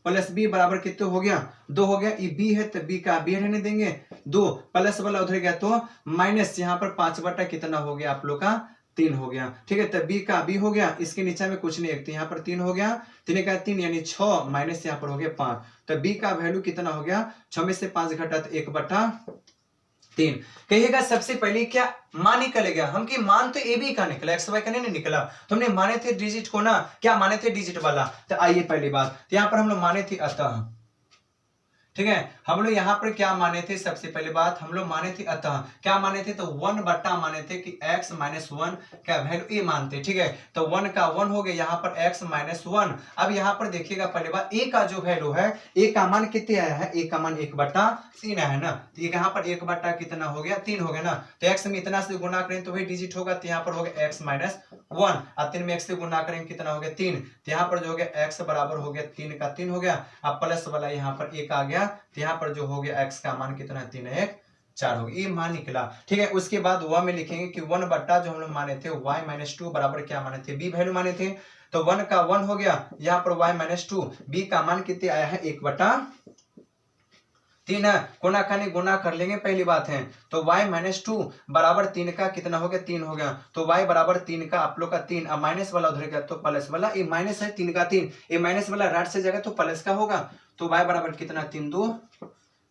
प्लस b बराबर कितने हो गया 2 हो गया, ये b है तो b का b रहने देंगे 2, प्लस वाला उधर गया तो माइनस, यहाँ पर 5 बटा कितना हो गया आप लोग का 3 हो गया। ठीक है, तो b का b हो गया, इसके नीचे में कुछ नहीं, एक तो यहाँ पर 3 हो गया, 3 का 3 यानी 6 माइनस यहाँ पर हो गया 5, तो b का वैल्यू कितना हो गया 6 में से 5 घटा तो 1 बटा 3। कहिएगा सबसे पहले क्या मान निकलेगा, हम की मान तो ए बी का निकला, एक्स वाई का नहीं निकला, तो हमने माने थे डिजिट को ना, क्या माने थे डिजिट वाला। तो आइए पहली बात, तो यहाँ पर हम लोग माने थे अतः। ठीक है, हम लोग यहाँ पर क्या माने थे, सबसे पहले बात हम लोग माने थे अतः, क्या माने थे तो 1 बट्टा माने थे कि x माइनस 1 क्या वैल्यू a मानते। ठीक है, तो 1 का 1 हो गया, यहाँ पर x माइनस 1। अब यहाँ पर देखिएगा पहले बात a का जो वैल्यू है, a का मान कितने आया है, a का मान 1 बट्टा 3 है ना, तो यहाँ पर 1 बट्टा कितना हो गया 3 हो गया ना, तो x में इतना से गुना करें तो वही डिजिट होगा, तो यहाँ पर हो गया x माइनस 1, और 3 में x से गुना करें कितना हो गया 3, तो यहाँ पर जो हो गया x बराबर हो गया 3 का 3 हो गया, अब प्लस वाला यहाँ पर 1 आ गया, तो यहाँ पर जो हो गया x का मान कितना है 3 1 4 हो गया, ये मान निकला। ठीक है, उसके बाद वह में लिखेंगे कि 1 बट्टा जो हम लोग माने थे y माइनस 2 बराबर क्या माने थे b वैल्यू माने थे, तो 1 का 1 हो गया, यहाँ पर y माइनस 2, b का मान कितने आया है 1 बट्टा 3 है, गुना करने गुना कर लेंगे पहली बात है, तो y माइनस 2 बराबर 3 का कितना हो गया 3 हो गया, तो y बराबर 3 का आप लोग का 3, अब माइनस वाला उधर गया तो प्लस वाला, ये माइनस है 3 का 3, ये माइनस वाला राइट से जाएगा तो प्लस का होगा, तो y बराबर कितना 3 2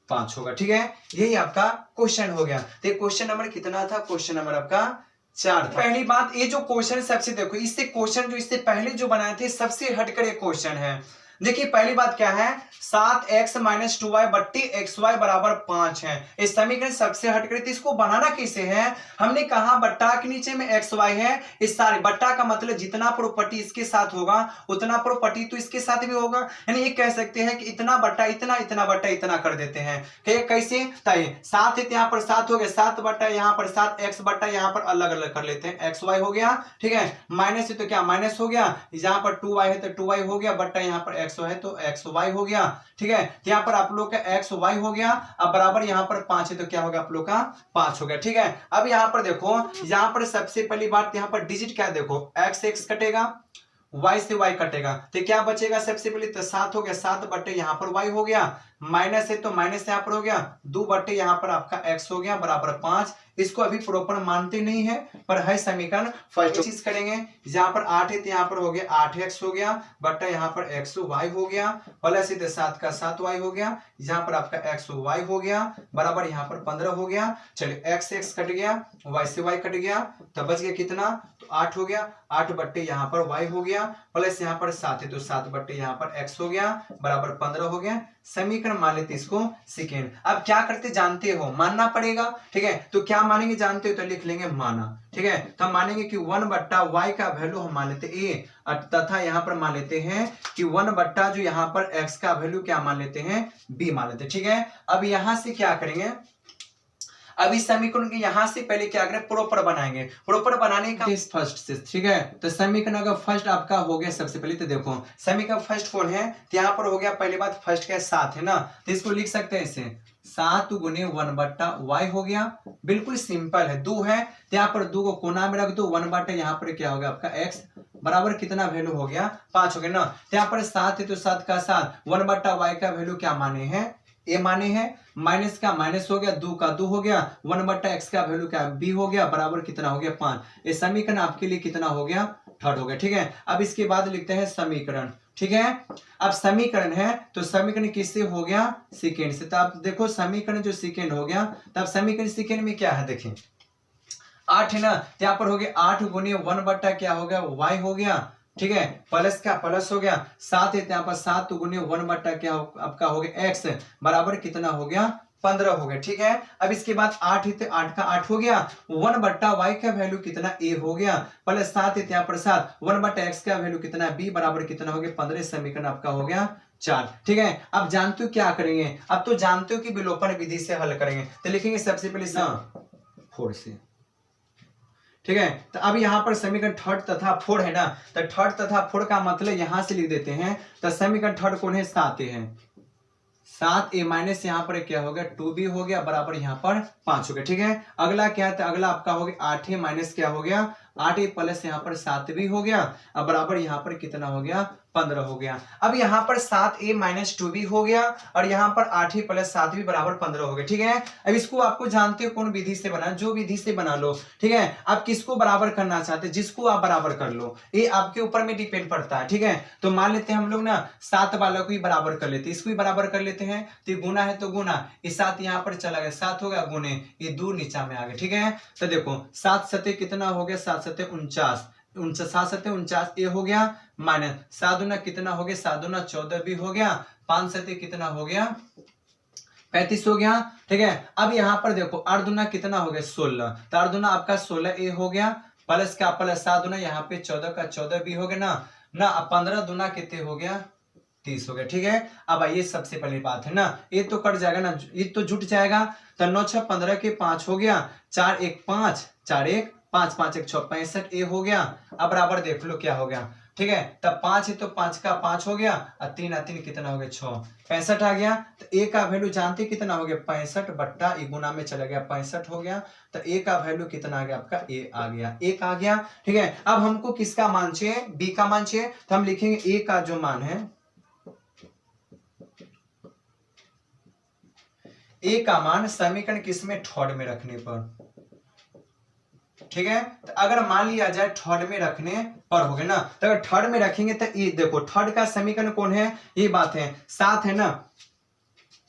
5 होगा। ठीक है, यही आपका क्वेश्चन हो गया। तो क्वेश्चन नंबर कितना था, क्वेश्चन नंबर आपका 4 था। पहली बात ये जो क्वेश्चन सबसे देखो, इससे क्वेश्चन जो इससे पहले जो बनाए थे सबसे हटकर एक क्वेश्चन है, देखिए पहली बात क्या है, 7x माइनस 2y बट्टी xy बराबर 5 है। इस समीकरण सबसे हट कर, इसको बनाना कैसे है, हमने कहा बट्टा के नीचे में xy है, इस सारे बट्टा का मतलब जितना प्रॉपर्टी इसके साथ होगा उतना प्रॉपर्टी तो इसके साथ भी होगा, यानी ये कह सकते हैं कि इतना बट्टा इतना, इतना बट्टा इतना कर देते हैं। कैसे, तय 7 है यहाँ पर 7 हो गया, 7 बट्टा यहाँ पर 7, x बट्टा यहाँ पर अलग अलग कर लेते हैं, xy हो गया, ठीक है, माइनस है तो क्या माइनस हो गया, यहाँ पर 2y है तो 2y हो गया, बट्टा यहाँ पर x है तो xy हो गया, ठीक है, यहाँ पर आप लोग का xy हो गया, अब बराबर यहाँ पर 5 है तो क्या होगा आप लोग का 5 हो गया, ठीक है। अब यहाँ पर देखो, यहाँ पर सबसे पहली बात यहाँ पर डिजिट क्या देखो, x कटेगा, y से y कटेगा, तो क्या बचेगा, सबसे पहले तो 7 हो गया, 7 बट्टे यहाँ पर y हो गया, माइनस है तो माइनस यहाँ पर हो गया, 2 बट्टे यहाँ पर आपका x हो गया बराबर 5। इसको अभी प्रॉपर मानते नहीं है पर है समीकरण, फर्स्ट चीज करेंगे, यहाँ पर 8 है तो यहाँ पर हो गया 8x हो गया, बट्टा यहाँ पर xy हो गया, प्लस है तो 7 का 7y हो गया, यहाँ पर आपका xy हो गया बराबर यहाँ पर 15 हो गया। चलिए x कट गया, y से y कट गया, तो बच गया कितना, तो 8 हो गया, 8 बट्टे यहाँ पर y हो गया, प्लस यहाँ पर 7 है तो 7 बट्टे यहाँ पर x हो गया बराबर 15 हो गया। समीकरण मान लेते इसको सेकेंड। अब क्या करते जानते हो, मानना पड़ेगा, ठीक है, तो क्या मानेंगे जानते हो, तो लिख लेंगे माना, ठीक है, तो हम मानेंगे कि 1 बट्टा y का वैल्यू हम मान लेते a, तथा यहाँ पर मान लेते हैं कि 1 बट्टा जो यहाँ पर x का वैल्यू क्या मान लेते हैं, b मान लेते हैं, ठीक है। अब यहां से क्या करेंगे, अब इस समीकरण के यहां से पहले क्या करें, प्रॉपर बनाएंगे, प्रॉपर बनाने का फर्स्ट से, ठीक है, तो समीकरण अगर फर्स्ट आपका हो गया, सबसे पहले तो देखो समीकरण फर्स्ट कौन है, तो यहाँ पर हो गया पहली बात फर्स्ट क्या 7 है ना, तो इसको लिख सकते हैं इसे 7 गुने 1 बट्टा y हो गया, बिल्कुल सिंपल है, 2 है तो यहाँ पर 2 को कोना में रख दो, 1 बट्टा यहाँ पर क्या हो गया आपका x बराबर कितना वैल्यू हो गया 5 हो गया ना, तो यहाँ पर 7 है तो 7 का 7, 1 बट्टा y का वैल्यू क्या माने हैं, ए माने हैं, माइनस का माइनस हो गया, 2 का 2 हो गया, 1 बट्टा x का वैल्यू क्या b हो गया बराबर कितना हो गया 5। ये समीकरण आपके लिए कितना हो गया, थर्ड हो गया, ठीक है। अब इसके बाद लिखते हैं समीकरण, ठीक है। अब समीकरण है तो समीकरण किससे हो गया, सेकेंड से, तो आप देखो समीकरण जो सेकेंड हो गया, तब समीकरण सेकेंड में क्या है देखें 8 है ना, यहाँ पर हो गया 8 गुने 1 बट्टा क्या हो गया y हो गया, ठीक है, प्लस का प्लस हो गया, 7 है यहाँ पर 7 गुने 1 बट्टा क्या आपका हो गया x बराबर कितना हो गया 15 हो गया, ठीक है। अब इसके बाद 8 है तो 8 का 8 हो गया, 1 बट्टा y का वैल्यू कितना a हो गया, प्लस 7 है यहाँ पर 7, 1 बट्टा x का वैल्यू कितना b बराबर कितना हो गया 15। समीकरण आपका हो गया 4, ठीक है। अब जानते हो क्या करेंगे, अब तो जानते हो कि विलोपन विधि से हल करेंगे, तो लिखेंगे सबसे पहले 4 से, ठीक है। तो अब यहाँ पर समीकरण थर्ड तथा फोर है ना, तो थर्ड तथा फोर का मतलब यहां से लिख देते हैं, तो समीकरण थर्ड कौन है 7 है, 7 ए माइनस यहाँ पर क्या हो गया 2b हो गया बराबर यहाँ पर 5 हो गया, ठीक है। अगला क्या है, तो अगला आपका हो गया 8 ए माइनस क्या हो गया 8 ए प्लस यहाँ पर 7 भी हो गया, अब बराबर यहाँ पर कितना हो गया 15 हो गया। अब यहाँ पर 7 ए माइनस 2b हो गया और यहाँ पर 8 ए प्लस 7 भी बराबर 15 हो गया, ठीक है। अब इसको आपको जानते हो कौन विधि से बना, जो विधि से बना लो, ठीक है। आप किसको बराबर करना चाहते हैं, जिसको आप बराबर कर लो, ये आपके ऊपर में डिपेंड पड़ता है, ठीक है। तो मान लेते हैं हम लोग ना 7 वाला को ही बराबर कर लेते हैं, इसको भी बराबर कर लेते हैं, तो गुना है तो गुना, ये 7 यहाँ पर चला गया 7 हो गया गुने, ये 2 नीचा में आ गया, ठीक है। तो देखो 7 सते कितना हो गया 7 सते 49, 7 सते 49 ए हो गया माइनस 7 दूना कितना हो गया 7 दूना 14 भी हो गया, 5 सते कितना हो गया 35 हो गया, ठीक है। अब यहाँ पर देखो 8 दूना कितना हो गया 16, तो 8 दूना आपका 16 ए हो गया, प्लस का प्लस 7 दूना यहाँ पे 14 का 14 भी हो गया ना, अब 15 दूना कितने हो गया 30 हो गया, ठीक है। अब आइए सबसे पहली बात है ना, ये तो कट जाएगा ना, ये तो जुट जाएगा, तो 9 6 15 के 5 हो गया, 4 1 5, 4 1 5, 5 1 6 65 ए हो गया। अब बराबर देख लो क्या हो गया, ठीक है। तब 5 है तो 5 का 5 हो गया और 3 3 कितना हो गया 6, 65 आ गया। तो ए का वैल्यू जानते कितना हो गया 65 बट्टा ए गुना में चला गया 65 हो गया, तो ए का वैल्यू कितना आ गया आपका ए आ गया, 1 आ गया, ठीक है। अब हमको किसका मान चाहिए, बी का मान चाहिए, तो हम लिखेंगे ए का जो मान है, ए का मान समीकरण किसमें थर्ड में रखने पर, ठीक है। तो अगर मान लिया जाए थर्ड में रखने पर हो गया ना, तो अगर थर्ड में रखेंगे तो ये देखो थर्ड का समीकरण कौन है, ये बात है 7 है ना,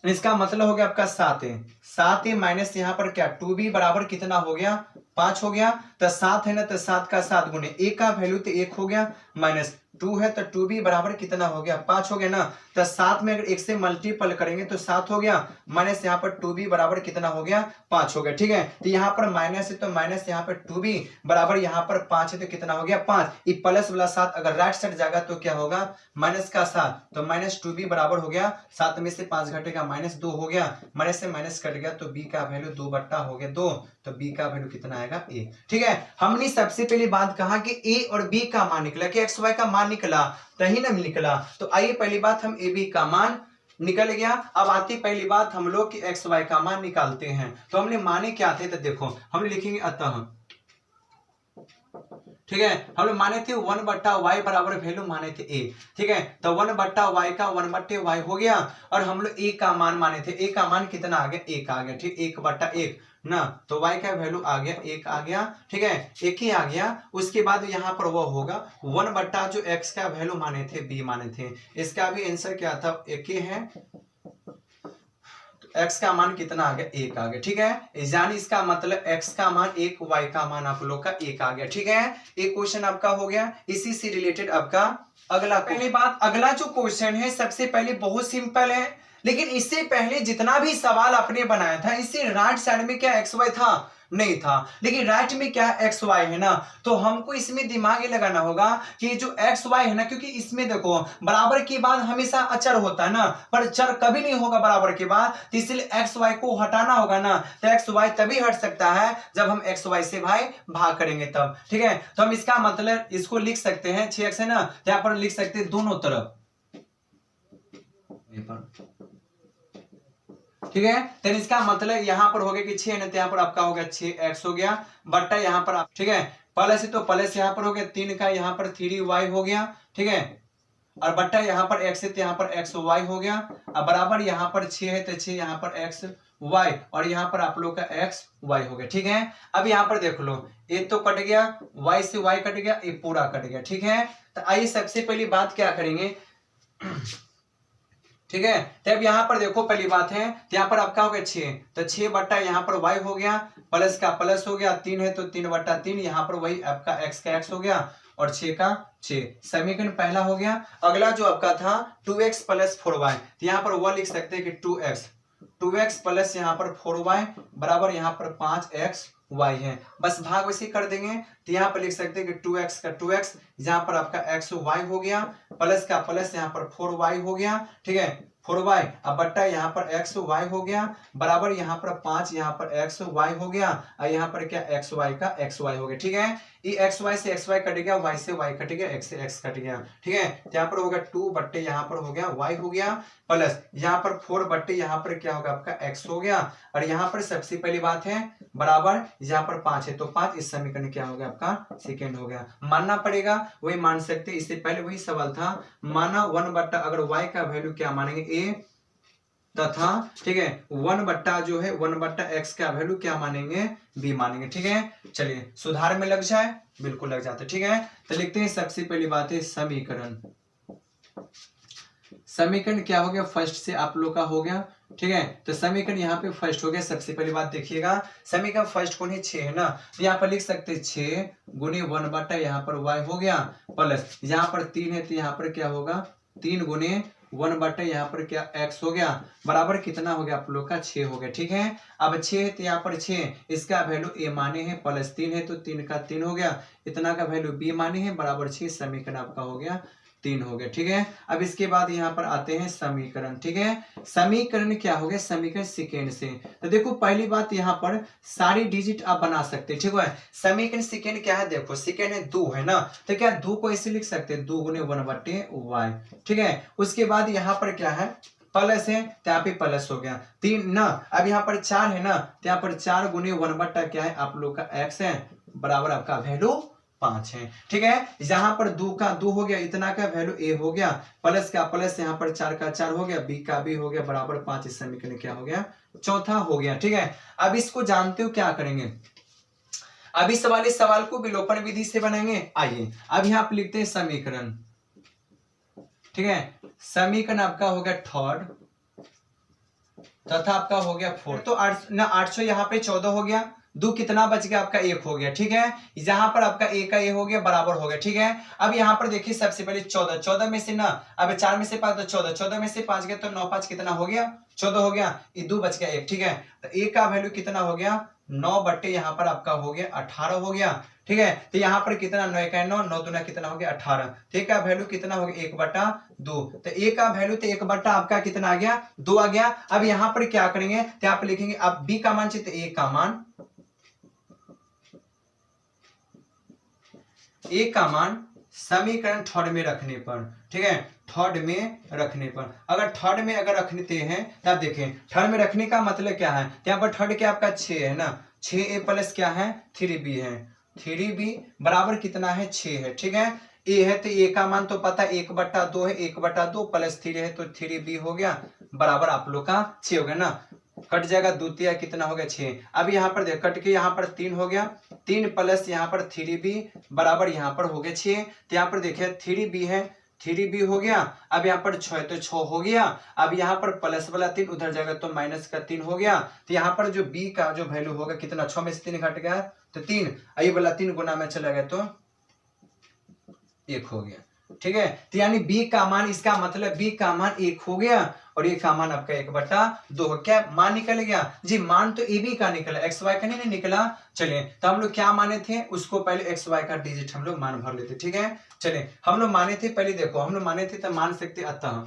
इसका मतलब हो गया आपका 7 है, 7a माइनस यहाँ पर क्या 2b बराबर कितना हो गया 5 हो गया। तो 7 है ना, तो 7 का 7 गुने a का वैल्यू तो 1 हो गया, माइनस 2 है तो 2b बराबर कितना हो गया 5 हो गया ना। तो 7 में अगर 1 से मल्टीपल करेंगे तो 7 हो गया, माइनस यहाँ पर 2b बराबर कितना हो गया 5 हो गया। ठीक है, तो यहाँ पर माइनस है तो माइनस यहाँ पर 2b बराबर यहाँ पर 5 है तो कितना हो गया 5। ये प्लस वाला 7 अगर राइट साइड जाएगा तो क्या होगा माइनस का 7, तो माइनस 2b बराबर हो गया 7 में से 5 घटेगा माइनस 2 हो गया, माइनस से माइनस कट गया तो b का वैल्यू 2 बट्टा हो गया 2, तो b का वैल्यू कितना आएगा a। ठीक है, हमने सबसे पहली बात कहा कि a और b का मान निकला कि एक्स वाई का मान निकला, तही ना निकला। तो आइए पहली बात हम ए बी का मान निकल गया। अब आती पहली बात हम लोग कि एक्स वाई का मान निकालते हैं। तो हमने माने क्या थे, तो देखो हम लिखेंगे अतः, ठीक है, हम लोग माने थे 1 बट्टा वाई बराबर वैल्यू माने थे ए। ठीक है, तो 1 बट्टा वाई का 1 बट्टे वाई हो गया, और हम लोग ए का मान माने थे, ए का मान कितना आ गया 1 आ गया। ठीक, 1 बट्टा 1 ना, तो y का वैल्यू आ गया 1 आ गया। ठीक है, 1 ही आ गया। उसके बाद यहाँ पर वो होगा 1 बट्टा जो x का वैल्यू माने थे b माने थे, इसका भी आंसर क्या था 1 ही है, तो x का मान कितना आ गया 1 आ गया। ठीक है, यानी इसका मतलब x का मान 1, y का मान आप लोग का 1 आ गया। ठीक है, एक क्वेश्चन आपका हो गया। इसी से रिलेटेड आपका अगला, पहली बात अगला जो क्वेश्चन है सबसे पहले बहुत सिंपल है, लेकिन इससे पहले जितना भी सवाल आपने बनाया था इससे राइट साइड में क्या एक्स वाई था नहीं था, लेकिन राइट में क्या एक्स वाई है ना। तो हमको इसमें दिमाग ये लगाना होगा कि जो एक्स वाई है ना, क्योंकि इसमें देखो बराबर के बाद हमेशा अचर होता है ना, पर चर कभी नहीं होगा बराबर के बाद, तो इसलिए एक्स वाई को हटाना होगा ना। तो एक्स वाई तभी हट सकता है जब हम एक्स वाई से भाई भाग करेंगे तब। ठीक है, तो हम इसका मतलब इसको लिख सकते हैं 6x है ना, तो यहाँ पर लिख सकते हैं दोनों तरफ। ठीक है, तो इसका मतलब यहाँ पर हो गया कि 6 है ना, तो यहाँ पर आपका हो गया 6x हो गया बट्टा यहाँ पर आप, ठीक है, प्लस है तो प्लस यहाँ पर हो गया 3 का यहाँ पर 3y हो गया। ठीक है, और बट्टा यहाँ पर x है तो यहाँ पर xy हो गया, अब बराबर यहाँ पर 6 है तो 6 यहाँ पर xy, और यहाँ पर आप लोग का xy हो गया। ठीक है, अब यहाँ पर देख लो ये तो कट गया, y से y कट गया, ये पूरा कट गया। ठीक है, तो आइए सबसे पहली बात क्या करेंगे, ठीक है, तो अब यहाँ पर देखो पहली बात है, तो यहाँ पर आपका हो गया 6, तो 6 बट्टा यहाँ पर y हो गया, प्लस का प्लस हो गया, 3 है तो 3 बट्टा 3, यहाँ पर वही आपका x का x हो गया, और 6 का 6, समीकरण पहला हो गया। अगला जो आपका था 2x प्लस 4y, तो यहाँ पर वह लिख सकते हैं कि 2x प्लस यहाँ पर 4y बराबर यहाँ पर 5xy है, बस भाग वैसे कर देंगे। तो यहाँ पर लिख सकते हैं कि 2x का 2x, यहाँ पर आपका xy हो गया, प्लस का प्लस यहाँ पर 4y हो गया। ठीक है, 4y अब बट्टा यहाँ पर xy हो गया, बराबर यहाँ पर 5 यहाँ पर xy हो गया, और यहाँ पर क्या xy का xy हो गया। ठीक है, ये xy से xy कट गया, y से y कट गया, x से x कट गया। ठीक है, तो यहाँ पर होगा 2 बट्टे यहाँ पर हो गया y हो गया, प्लस यहाँ पर 4 बट्टे यहाँ पर क्या होगा आपका x हो गया, और यहाँ पर सबसे पहली बात है बराबर यहाँ पर 5 है तो 5, इस समीकरण क्या हो गया आपका सेकेंड हो गया। मानना पड़ेगा, वही मान सकते, इससे पहले वही सवाल था, माना 1 बट्टा अगर y का वैल्यू क्या मानेंगे a तथा, ठीक है, 1 बट्टा जो है 1 बट्टा x का वैल्यू क्या मानेंगे b मानेंगे। ठीक है, चलिए सुधार में लग जाए, बिल्कुल लग जाता है। ठीक है, तो लिखते हैं सबसे पहली बात है समीकरण, समीकरण क्या हो गया फर्स्ट से आप लोग का हो गया। ठीक है, तो समीकरण यहाँ पे फर्स्ट हो गया। सबसे पहली बात देखिएगा, समीकरण फर्स्ट कौन है 6 है ना, तो यहाँ पर लिख सकते हैं 6 गुने 1 बट्टा यहाँ पर y हो गया, प्लस यहाँ पर 3 है तो यहाँ पर क्या होगा 3 गुने 1 बट्टे यहाँ पर क्या x हो गया, बराबर कितना हो गया आप लोग का 6 हो गया। ठीक है, अब 6 है तो यहाँ पर 6, इसका वैल्यू a माने है, प्लस 3 है तो 3 का 3 हो गया, इतना का वैल्यू b माने है, बराबर 6, समीकरण आपका हो गया 3 हो गया। ठीक है, अब इसके बाद यहाँ पर आते हैं समीकरण। ठीक है, समीकरण क्या हो गया, समीकरण सेकेंड से, तो देखो पहली बात यहाँ पर सारी डिजिट आप बना सकते हैं। ठीक है, समीकरण सेकेंड क्या है, देखो सेकेंड है 2 है ना, तो क्या 2 को ऐसे लिख सकते हैं 2 गुने 1 बट्टे y। ठीक है, उसके बाद यहाँ पर क्या है प्लस है तो यहाँ पे प्लस हो गया 3 ना, अब यहाँ पर 4 है ना, तो यहाँ पर 4 गुने 1 बट्टा क्या है आप लोग का x है, बराबर आपका वैल्यू 5 है। ठीक है, यहाँ पर 2 का 2 हो गया, इतना का वैल्यू a हो गया, प्लस का प्लस यहाँ पर 4 का 4 हो गया, b का b हो गया, बराबर 5, इस समीकरण क्या हो गया चौथा हो गया। ठीक है, अब इसको जानते हो क्या करेंगे, अब इस वाले सवाल को विलोपन विधि से बनाएंगे। आइए अब यहाँ पे लिखते हैं समीकरण। ठीक है, समीकरण आपका हो गया थर्ड, तथा आपका हो गया 4, तो 800 यहाँ पे 14 हो गया, 2 कितना बच गया आपका 1 हो गया, ठीक है। यहाँ पर आपका a का a हो गया बराबर हो गया, ठीक है। अब यहाँ पर देखिए सबसे पहले 14, 14 में से ना अब 4 में से 5 तो 14, 14 में से 5 गया तो 9 5 कितना हो गया 14 हो गया, ये 2 बच गया 1, ठीक है। तो a का वैल्यू कितना हो गया 9 बट्टे यहाँ पर आपका हो गया 18 हो गया, ठीक है। तो यहाँ पर कितना 9 का 9, 9 दूना कितना हो गया 18, तो a का वैल्यू कितना हो गया 1/2, तो a का वैल्यू तो 1/ आपका कितना आ गया 2 आ गया। अब यहाँ पर क्या करेंगे तो यहाँ पर लिखेंगे अब b का मान चाहिए तो a का मान, a का मान समीकरण थर्ड में रखने पर, ठीक है, थर्ड में रखने पर, अगर थर्ड में अगर रखते हैं तो आप देखें थर्ड में रखने का मतलब क्या है, यहाँ पर थर्ड क्या आपका 6 है ना, 6a प्लस क्या है 3b है, 3b बराबर कितना है 6 है, ठीक है। a है तो a का मान तो पता है 1/2 है, 1/2 प्लस 3 है तो 3b हो गया बराबर आप लोग का 6 हो गया ना, कट जाएगा द्वितीय कितना हो गया 6। अब यहाँ पर देख कट के यहाँ पर 3 हो गया, 3 प्लस यहाँ पर 3b बराबर यहाँ पर हो गया 6, तो यहाँ पर देखिए 3b है 3b हो गया, अब यहाँ पर 6 तो 6 हो गया, अब यहाँ पर प्लस वाला 3 उधर जाएगा तो माइनस का 3 हो गया, तो यहाँ पर जो b का जो वैल्यू होगा कितना 6 में से 3 घट गया तो 3, ये वाला 3 गुना में चला गया तो 1 हो गया, ठीक है। तो यानी b का मान, इसका मतलब b का मान 1 हो गया और ये का मान आपका 1/2 क्या मान निकल गया जी, मान तो ए बी का निकला, एक्स वाई का नहीं निकला। चलिए तो हम लोग क्या माने थे उसको पहले एक्स वाई का डिजिट हम लोग मान भर लेते, ठीक है। चलिए हम लोग माने थे पहले देखो हम लोग माने थे तो मान सकते अतः,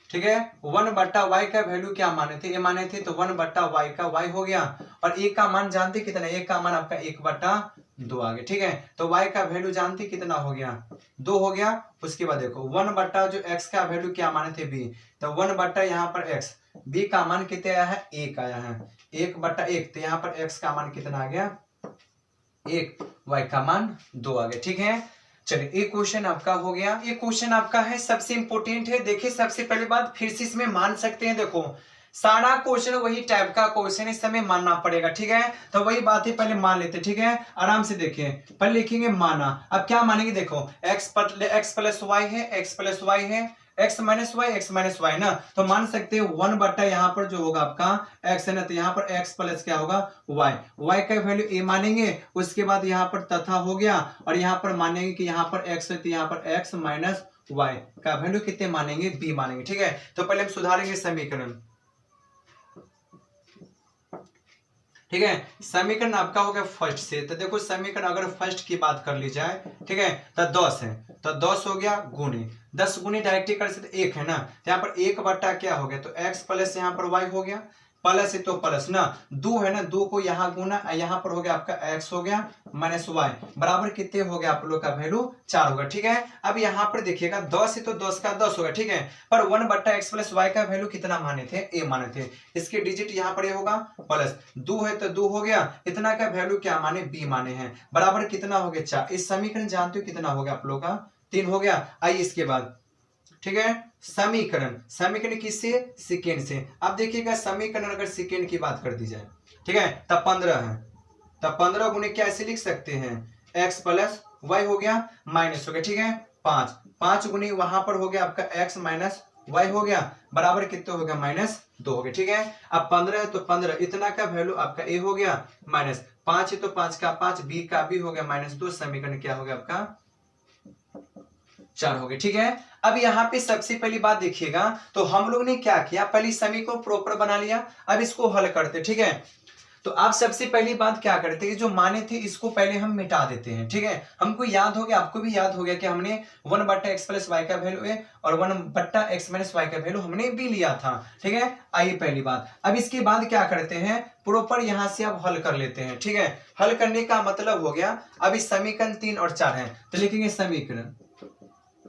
ठीक है, 1/y का वैल्यू क्या माने थे, ये माने थे तो 1/y का y हो गया, और a का मान जानते कितना, a का मान आपका 1/2 आ गया, ठीक है। तो y का वैल्यू जानते कितना हो गया 2 हो गया। उसके बाद देखो 1 जो x का वैल्यू क्या माने थे b, तो 1 यहाँ पर x, b का मान कितना आया है 1 आया है, 1/1, तो यहाँ पर x का मान कितना आ गया 1, y का मान 2 आ गया, ठीक है। चलिए ये क्वेश्चन आपका हो गया, ये क्वेश्चन आपका है सबसे इंपोर्टेंट है। देखिए सबसे पहली बात फिर से इसमें मान सकते हैं, देखो सारा क्वेश्चन वही टाइप का क्वेश्चन इस समय मानना पड़ेगा, ठीक है। तो वही बात है पहले मान लेते, ठीक है, आराम से देखिए पहले लिखेंगे माना। अब क्या मानेंगे देखो x प्लस वाई है, x प्लस वाई है, x माइनस वाई ना, तो मान सकते हैं 1 यहाँ पर जो होगा आपका x है ना, तो यहाँ पर x प्लस क्या होगा y का वैल्यू a मानेंगे, उसके बाद यहाँ पर तथा हो गया, और यहाँ पर मानेंगे कि यहाँ पर x है तो यहाँ पर x माइनस y का वैल्यू कितने मानेंगे b मानेंगे, ठीक है। तो पहले हम सुधारेंगे समीकरण, ठीक है। समीकरण आपका हो गया फर्स्ट से, तो देखो समीकरण अगर फर्स्ट की बात कर ली जाए, ठीक है, तो 10 है तो 10 हो गया गुणे 10 गुणे डायरेक्टली कर सकते 1 है ना, तो यहाँ पर 1 क्या हो गया तो x प्लस यहाँ पर y हो गया, प्लस है तो प्लस ना, 2 है ना, 2 को यहाँ गुना, यहाँ पर हो गया आपका x हो गया माइनस y बराबर कितने हो गया आप लोग का वैल्यू 4 होगा, ठीक है। अब यहाँ पर देखिएगा 10 है तो 10 का 10 होगा, ठीक है, पर 1/x प्लस y का वैल्यू कितना माने थे a माने थे, इसके डिजिट यहाँ पर ये होगा प्लस, 2 है तो 2 हो गया, इतना का वैल्यू क्या माने b माने हैं, बराबर कितना हो गया 4। इस समीकरण जानते हो कितना हो गया आप लोग का 3 हो गया। आइए इसके बाद, ठीक है, समीकरण किससे सेकेंड से। अब देखिएगा समीकरण अगर सेकेंड की बात कर दी जाए, ठीक है, तब 15 है, तब 15 गुणे क्या ऐसे लिख सकते हैं x प्लस वाई हो गया माइनस हो गया, ठीक है, 5 गुणे वहां पर हो गया आपका x माइनस वाई हो गया बराबर कितने हो गया -2 हो गया, ठीक है। अब 15 है तो 15, इतना का वैल्यू आपका a हो गया माइनस 5 है तो 5 का 5, b का b हो गया -2, समीकरण क्या हो गया आपका 4 हो गए, ठीक है। अब यहाँ पे सबसे पहली बात देखिएगा, तो हम लोग ने क्या किया पहले समीकरण प्रॉपर बना लिया, अब इसको हल करते, ठीक है। तो आप सबसे पहली बात क्या करते हैं, जो माने थे इसको पहले हम मिटा देते हैं, ठीक है। हमको याद हो गया, आपको भी याद हो गया कि हमने 1/x प्लस वाई का वैल्यू है और 1/x माइनस वाई का वैल्यू हमने भी लिया था, ठीक है। आइए पहली बात, अब इसके बाद क्या करते हैं प्रॉपर यहां से आप हल कर लेते हैं, ठीक है। हल करने का मतलब हो गया अब इस समीकरण 3 और 4 है तो लिखेंगे समीकरण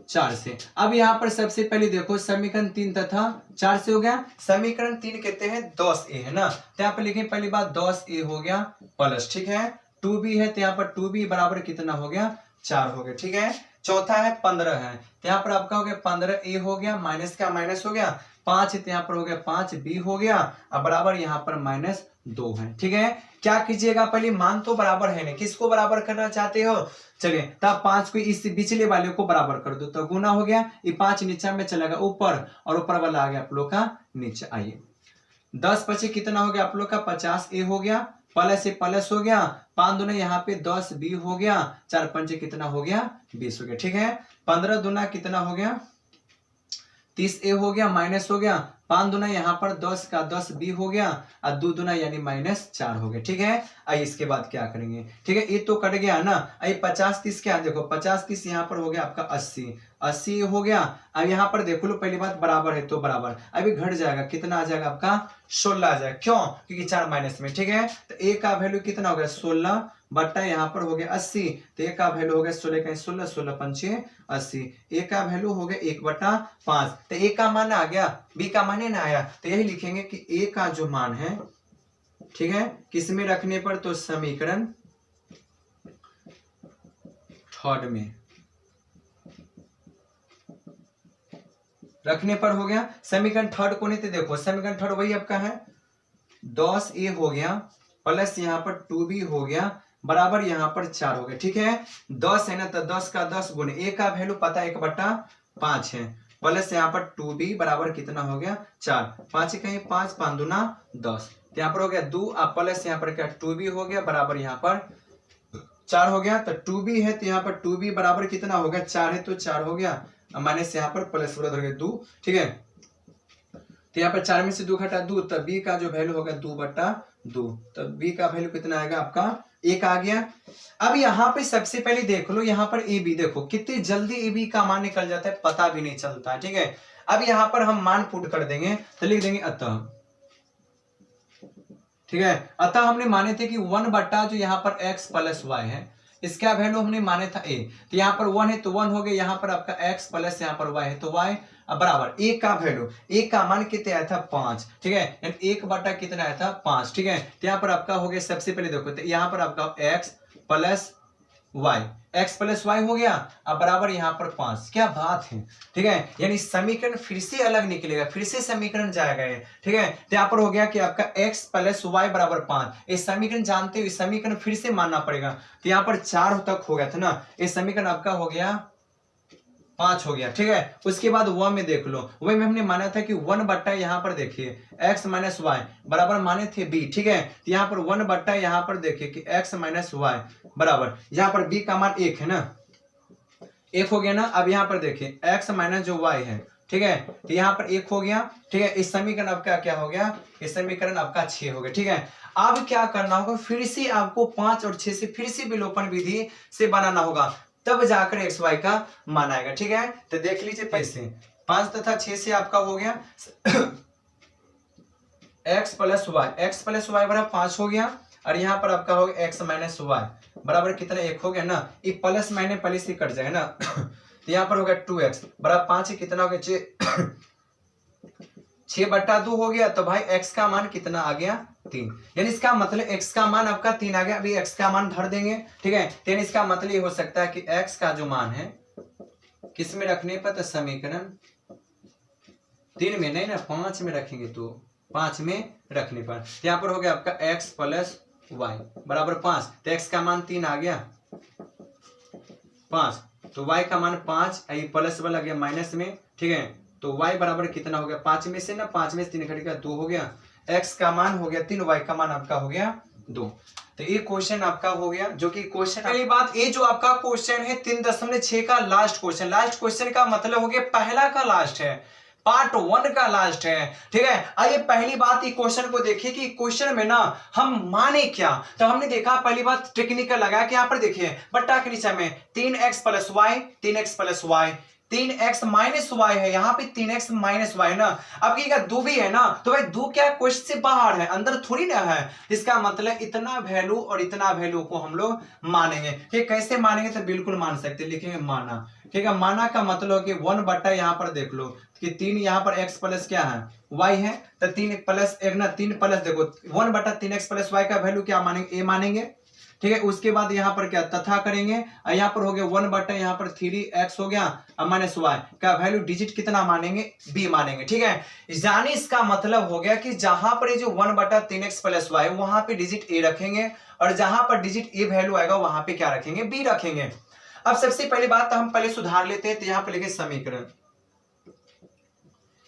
4 से। अब यहाँ पर सबसे पहले देखो समीकरण 3 तथा 4 से हो गया, समीकरण 3 कहते हैं 10a है ना, तो यहाँ पर लिखें पहली बात 10a हो गया प्लस, ठीक है, 2b है तो यहाँ पर 2b बराबर कितना हो गया 4 हो गया, ठीक है। चौथा है 15 है तो यहाँ पर आपका हो गया 15a हो गया, माइनस का माइनस हो गया, 5 है तो यहाँ पर हो गया 5b हो गया, अब बराबर यहाँ पर -2 है, ठीक है। क्या कीजिएगा पहले मान तो बराबर है नहीं, किसको बराबर करना चाहते हो, चलिए तब 5 को इस पिछले वाले को बराबर कर दो तो गुना हो गया, ये 5 नीचे में चला गया ऊपर और ऊपर वाला आ गया आप लोग का नीचे। आइए 10 बचे कितना हो गया आप लोग का 50a हो गया, प्लस से प्लस हो गया, 5 दूना यहाँ पे 10b हो गया, 4 पंचे कितना हो गया 20 हो गया। ठीक है 15 दूना कितना हो गया 30a हो गया, माइनस हो गया, 5 दूना यहाँ पर 10 का 10b हो गया और 2 दूना यानी -4 हो गया। ठीक है आइए इसके बाद क्या करेंगे। ठीक है ये तो कट गया ना। आइए 50 30 क्या देखो 50 30 यहाँ पर हो गया आपका 80 हो गया। अब यहाँ पर देखो लो पहली बात बराबर है तो बराबर, अभी घट जाएगा कितना आ जाएगा आपका 16 आ जाएगा। क्यों क्योंकि 4 माइनस में। ठीक है तो a का वैल्यू कितना हो गया 16 बट्टा यहाँ पर हो गया 80, तो a का वैल्यू हो गया 16 का 16 16 पंचे 80, a का वैल्यू हो गया 1/5, तो a का मान आ गया, b का मान ना आया, तो यही लिखेंगे कि a का जो मान है ठीक है किस में रखने पर, तो समीकरण थर्ड में रखने पर हो गया। समीकरण थर्ड को नहीं तो देखो समीकरण थर्ड वही आपका है 10a हो गया प्लस यहाँ पर 2b हो गया बराबर यहाँ पर 4 हो गया। ठीक है 10 है ना तो 10 का 10 गुणे a का वैल्यू पता है 1/5 है, प्लस यहाँ पर 2b बराबर कितना हो गया 4, 5 कहीं 5 5 दूना 10, तो यहाँ पर हो गया 2 प्लस यहाँ पर क्या 2b हो गया बराबर यहाँ पर 4 हो गया। तो 2b है तो यहाँ पर 2b बराबर कितना हो गया 4 है तो 4 हो गया, माइनस यहाँ पर प्लस बराबर हो गया 2। ठीक है तो यहाँ पर 4 में से 2 घटा 2, तो b का जो वैल्यू होगा 2/2, तो b का वैल्यू कितना आएगा आपका 1 आ गया। अब यहाँ पे सबसे पहले देख लो यहाँ पर ए बी, देखो कितनी जल्दी ए बी का मान निकल जाता है पता भी नहीं चलता है। ठीक है अब यहाँ पर हम मान पुट कर देंगे तो लिख देंगे अतः। ठीक है अतः हमने माने थे कि 1 बट्टा जो यहाँ पर x प्लस वाई है इसका वैल्यू हमने माने था a, तो यहाँ पर 1 है तो 1 हो गया, यहाँ पर आपका x प्लस यहाँ पर y है तो y बराबर a का वैल्यू, a का मान कितना आया था 5। ठीक है यानी 1 बटा कितना आया था 5। ठीक है तो यहाँ पर आपका हो गया सबसे पहले देखो तो यहाँ पर आपका x प्लस y हो गया अब बराबर यहाँ पर 5, क्या बात है। ठीक है यानी समीकरण फिर से अलग निकलेगा, फिर से समीकरण जाएगा ये। ठीक है तो यहाँ पर हो गया कि आपका x प्लस वाई बराबर 5, ये समीकरण जानते हुए समीकरण फिर से मानना पड़ेगा, तो यहाँ पर 4 तक हो गया था ना, ये समीकरण आपका हो गया 5 हो गया। ठीक है उसके बाद व में देख लो, वही में हमने माना था कि 1 बट्टा यहाँ पर देखिए x माइनस वाई बराबर माने थे b। ठीक है तो यहाँ पर 1 बट्टा यहाँ पर देखिए कि x माइनस वाई बराबर यहाँ पर b का मान 1 है ना, 1 हो गया ना। अब यहाँ पर देखिए x माइनस जो y है ठीक है तो यहाँ पर 1 हो गया। ठीक है इस समीकरण आपका क्या हो गया, इस समीकरण आपका 6 हो गया। ठीक है अब क्या करना होगा, फिर से आपको 5 और 6 से फिर से विलोपन विधि से बनाना होगा, तब जाकर एक्स वाई का मान आएगा। ठीक है तो देख लीजिए पैसे 5 तथा 6 से आपका हो गया x प्लस वाई बराबर 5 हो गया, और यहाँ पर आपका हो गया x माइनस वाई बराबर कितना 1 हो गया ना, ये प्लस माइनस प्लस से कट जाएगा ना तो यहाँ पर हो गया 2x बराबर 5 कितना हो गया 6/2 हो गया, तो भाई x का मान कितना आ गया 3, यानी इसका मतलब x का मान आपका 3 आ गया। अभी x का मान भर देंगे। ठीक है तो इसका मतलब ये हो सकता है कि x का जो मान है किस में रखने पर, तो समीकरण 3 में नहीं ना 5 में रखेंगे, तो 5 में रखने पर यहाँ पर हो गया आपका x प्लस वाई बराबर 5, तो x का मान 3 आ गया 5, तो y का मान 5, ये प्लस वाला गया माइनस में। ठीक है तो y बराबर कितना हो गया 5 में से ना 5 में से 3 घटेगा 2 हो गया, x का मान हो गया 3, y का मान आपका हो गया 2। तो ये क्वेश्चन आपका हो गया, जो कि क्वेश्चन पहली बात ये जो आपका क्वेश्चन है 3.6 का लास्ट क्वेश्चन का मतलब हो गया पहला का लास्ट है, पार्ट 1 का लास्ट है। ठीक है आइए पहली बात ये क्वेश्चन को देखिए कि क्वेश्चन में ना हम माने क्या, तो हमने देखा पहली बात टेक्निकल लगा कि यहाँ पर देखिए बट्टा के नीचे में 3x plus Y 3x minus Y है, यहाँ पे 3x माइनस वाई ना। अब क्या 2 भी है ना, तो भाई 2 क्या क्वेश्चन से बाहर है, अंदर थोड़ी ना है, इसका मतलब इतना वैल्यू और इतना वैल्यू को हम लोग मानेंगे। ठीक कैसे मानेंगे, तो बिल्कुल मान सकते, लिखेंगे माना। ठीक है माना का मतलब कि 1 बट्टा यहाँ पर देख लो कि 3 यहाँ पर x प्लस क्या है y है, तो 3 प्लस 1 ना 3 प्लस देखो 1 बट्टा 3x प्लस y का वैल्यू क्या मानेंगे a मानेंगे। ठीक है उसके बाद यहाँ पर क्या तथा करेंगे, यहाँ पर हो गया 1 बट्टा यहाँ पर 3x हो गया माइनस y का वैल्यू डिजिट कितना मानेंगे b मानेंगे। ठीक है यानी इसका मतलब हो गया कि जहां पर ये जो 1 बट्टा 3x प्लस y वहां पे डिजिट a रखेंगे, और जहां पर डिजिट a वैल्यू आएगा वहां पे क्या रखेंगे b रखेंगे। अब सबसे पहली बात तो हम पहले सुधार लेते हैं, तो यहाँ पर लिखे समीकरण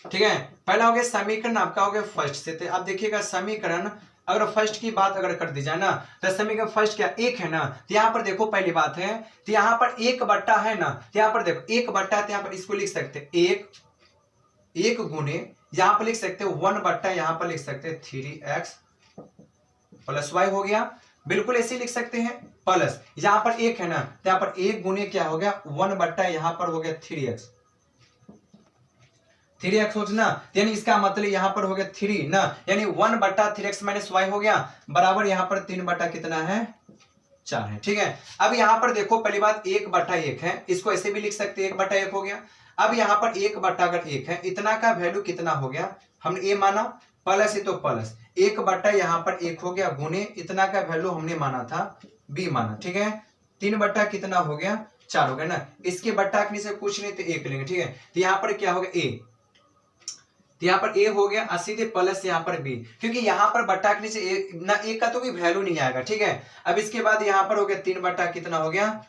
ठीक है, पहला हो गया समीकरण आपका हो गया फर्स्ट से। तो आप देखिएगा समीकरण अगर फर्स्ट की बात अगर कर दी जाए ना, तो समीकरण फर्स्ट क्या एक है ना, तो यहाँ पर देखो पहली बात है, तो यहाँ पर एक बट्टा है ना, तो यहाँ पर देखो एक बट्टा, तो यहाँ पर इसको लिख सकते हैं एक गुने, यहाँ पर लिख सकते हैं 1 बट्टा, यहाँ पर लिख सकते हैं 3x प्लस y हो गया, बिल्कुल ऐसे लिख सकते हैं। प्लस यहाँ पर एक है ना, तो यहाँ पर एक गुने क्या हो गया 1 बट्टा, यहाँ पर हो गया 3x हो ना, यानी इसका मतलब यहाँ पर हो गया 3 ना, यानी 1 बट्टा 3x माइनस y हो गया बराबर यहाँ पर 3 बट्टा कितना है 4 है। ठीक है, अब यहाँ पर देखो पहली बात 1 बट्टा 1 है, इसको ऐसे भी लिख सकते हैं 1 बट्टा 1 हो गया। अब यहाँ पर 1 बट्टा अगर 1 है, इतना का वैल्यू कितना हो गया, हमने ए माना, प्लस है तो प्लस 1 बट्टा यहाँ पर 1 हो गया गुने इतना का वैल्यू हमने माना था बी माना। ठीक है, 3 बट्टा कितना हो गया 4 हो गया ना, इसके बट्टा के नीचे कुछ नहीं तो 1 लेंगे। ठीक है, तो यहाँ पर क्या हो गया ए, तो यहाँ पर ए हो गया और सीधे प्लस यहाँ पर बी, क्योंकि यहाँ पर बट्टा के नीचे ए ना, ए का तो भी वैल्यू नहीं आएगा। ठीक है, अब इसके बाद यहाँ पर हो गया 3 बट्टा कितना हो गया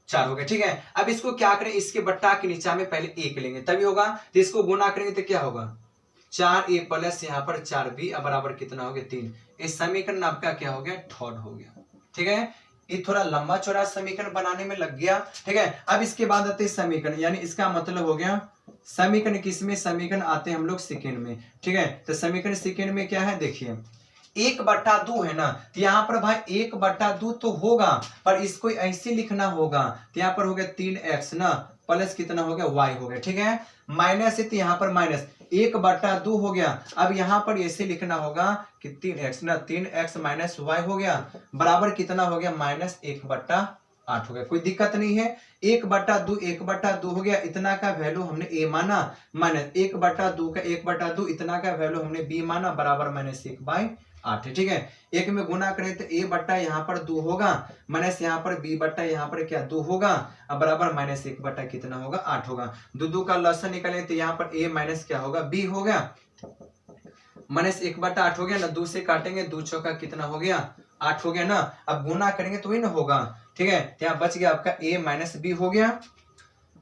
4 हो गया। ठीक है, अब इसको क्या करें, इसके बट्टा के नीचे में पहले 1 लेंगे तभी होगा, तो इसको गुना करेंगे तो क्या होगा 4a प्लस यहाँ पर 4b बराबर कितना हो गया 3। इस समीकरण आपका क्या हो गया थर्ड हो गया। ठीक है, ये थोड़ा लंबा चौड़ा समीकरण बनाने में लग गया। ठीक है, अब इसके बाद आते हैं समीकरण, यानी इसका मतलब हो गया समीकरण किसमें, समीकरण आते हैं हम लोग सेकेंड में। ठीक है, तो समीकरण सेकेंड में क्या है देखिए 1 बट्टा 2 है ना, तो यहाँ पर भाई 1 बट्टा 2 तो होगा, पर इसको ऐसे लिखना होगा, तो यहाँ पर हो गया 3x ना प्लस कितना हो गया y हो गया। ठीक है, माइनस है तो यहाँ पर माइनस 1 बट्टा 2 हो गया, अब यहाँ पर ऐसे लिखना होगा कि 3x ना 3x माइनस y हो गया बराबर कितना हो गया माइनस 1 बट्टा 8 हो गया। कोई दिक्कत नहीं है, 1 बट्टा 2 हो गया, इतना का वैल्यू हमने a माना, माइनस 1 बट्टा 2 इतना का वैल्यू हमने b माना बराबर माइनस 1/8 है। ठीक है, एक में गुना करें तो a बट्टा यहाँ पर 2 होगा माइनस यहाँ पर b बट्टा यहाँ पर क्या 2 होगा बराबर माइनस 1 बट्टा कितना होगा 8 होगा। 2 का लसन निकले तो यहाँ पर a माइनस क्या होगा b हो गया माइनस 1/8 हो गया ना, 2 से काटेंगे 2 चौका कितना हो गया 8 हो गया ना, अब गुना करेंगे तो वही ना होगा। ठीक है, यहाँ बच गया आपका a माइनस b हो गया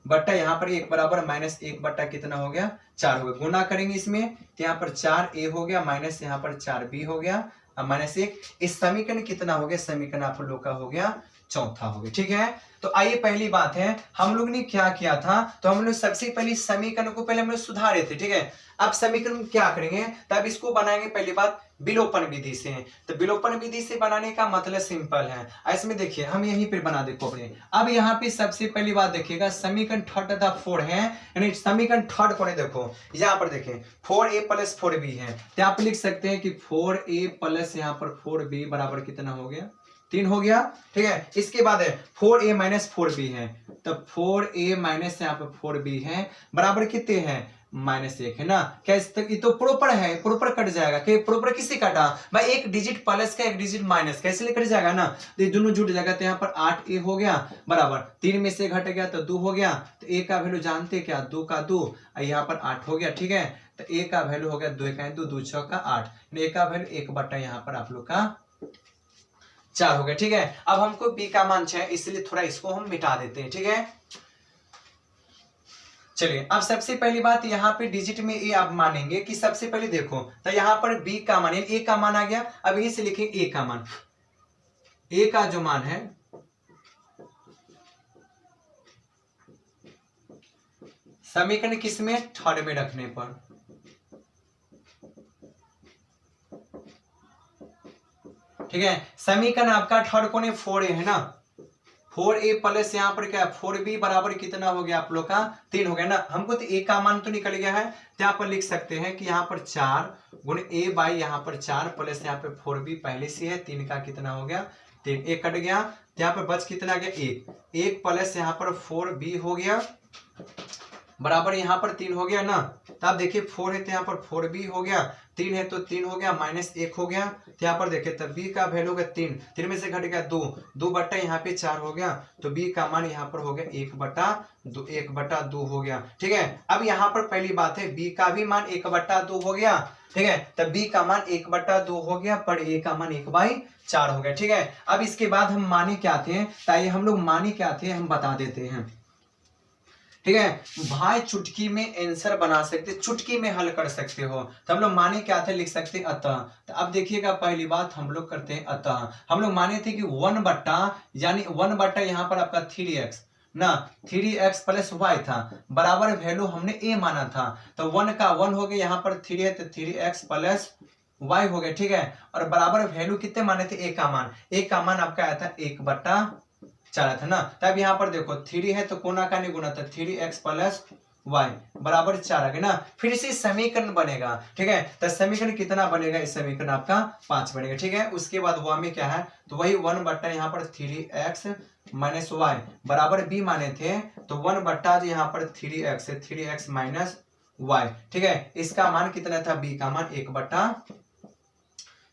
बट्टा यहाँ पर 1 बराबर माइनस 1 बट्टा कितना हो गया 4 हो गया। गुना करेंगे इसमें तो यहाँ पर 4a हो गया माइनस यहाँ पर 4b हो गया माइनस 1। इस समीकरण कितना हो गया, समीकरण आप लोग का हो गया चौथा हो गया। ठीक है, तो आइए पहली बात है हम लोग ने क्या किया था, तो हम लोग सबसे पहले समीकरण को पहले हम लोग सुधारे थे। ठीक है, अब समीकरण क्या करेंगे, तब इसको बनाएंगे पहली बात विलोपन विधि से। तो विलोपन विधि से बनाने का मतलब सिंपल है, ऐसे में देखिए हम यहीं पे बना देखो अपने। अब यहाँ पे सबसे पहली बात देखिएगा समीकरण थर्ड तथा 4 है, यानी समीकरण थर्ड को देखो यहाँ पर देखें 4a प्लस 4b है, तो आप लिख सकते हैं कि 4a प्लस यहाँ पर 4b बराबर कितना हो गया 3 हो गया। ठीक है, इसके बाद है 4a माइनस 4b है, तो 4a माइनस यहाँ पर 4b है बराबर कितने हैं -1 है ना। क्या ये तो प्रॉपर है, प्रॉपर कट जाएगा, कि प्रॉपर किससे काटा भाई, एक डिजिट प्लस का एक डिजिट माइनस, कैसे कट जाएगा ना, तो ये दोनों जुट जाएगा, तो यहाँ पर 8a हो गया बराबर 3 में से घट गया तो 2 हो गया, तो a का वैल्यू जानते क्या 2 का 2 यहाँ पर 8 हो गया। ठीक है, तो a का वैल्यू हो गया 2 का 2 2 6 का 8, a का वैल्यू 1 बट्टा यहाँ पर आप लोग का 4 हो गया। ठीक है, अब हमको b का मान 6 इसलिए थोड़ा इसको हम मिटा देते हैं। ठीक है, चलिए अब सबसे पहली बात यहाँ पे डिजिट में ए आप मानेंगे कि सबसे पहले देखो तो यहाँ पर b का मान ए का मान आ गया, अब यहीं से लिखेंगे a का मान, a का जो मान है समीकरण किसमें थर्ड में रखने पर, ठीक है, समीकरण आपका थर्ड कोने 4a है ना, 4a प्लस यहाँ पर क्या 4b बराबर कितना हो गया आप लोग का 3 हो गया ना। हमको तो a का मान तो निकल गया है, तो यहाँ पर लिख सकते हैं कि यहाँ पर 4 गुणे a बाई यहाँ पर 4 प्लस यहाँ पे 4b पहले से है 3 का कितना हो गया 3, 1 कट गया, तो यहाँ पर बच कितना गया 1 प्लस यहाँ पर 4b हो गया बराबर यहाँ पर 3 हो गया ना। तो आप देखिए 4 है तो यहाँ पर 4b हो गया, 3 है तो 3 हो गया माइनस 1 हो गया, तो यहाँ पर देखिए तब b का वैल्यू हो गया 3 में से घट गया 2 बट्टा यहाँ पे 4 हो गया, तो b का मान यहाँ पर हो गया 1/2 हो गया। ठीक है, अब यहाँ पर पहली बात है b का भी मान 1/2 हो गया। ठीक है, तब b का मान 1/2 हो गया पर a का मान 1/4 हो गया। ठीक है, अब इसके बाद हम माने क्या थे, ताकि हम लोग माने क्या थे हम बता देते हैं। ठीक है भाई, चुटकी में आंसर बना सकते, चुटकी में हल कर सकते हो। तो हम लोग माने क्या थे, लिख सकते अतः। तो अब देखिएगा पहली बात हम लोग करते हैं अतः। हम लोग माने थे कि 1 बट्टा यानी 1 बट्टा यहाँ पर आपका 3x ना 3x प्लस वाई था, बराबर वैल्यू हमने a माना था। तो 1 का 1 हो गया, यहाँ पर 3 है तो 3x प्लस y हो गया। ठीक है, और बराबर वैल्यू कितने माने थे, a का मान, a का मान आपका आया था 1/4 था ना। तब यहाँ पर देखो 3 है तो कोना का नहीं गुना था, 3x प्लस वाई बराबर 4 आ गया ना। फिर से समीकरण बनेगा। ठीक है, तो समीकरण कितना बनेगा, इस समीकरण आपका 5 बनेगा। ठीक है, उसके बाद हुआ में क्या है, तो वही 1 बट्टा यहाँ पर 3x माइनस वाई बराबर b माने थे, तो 1 बट्टा जो यहाँ पर 3x है, 3x माइनस वाई। ठीक है, इसका मान कितना था, b का मान 1/,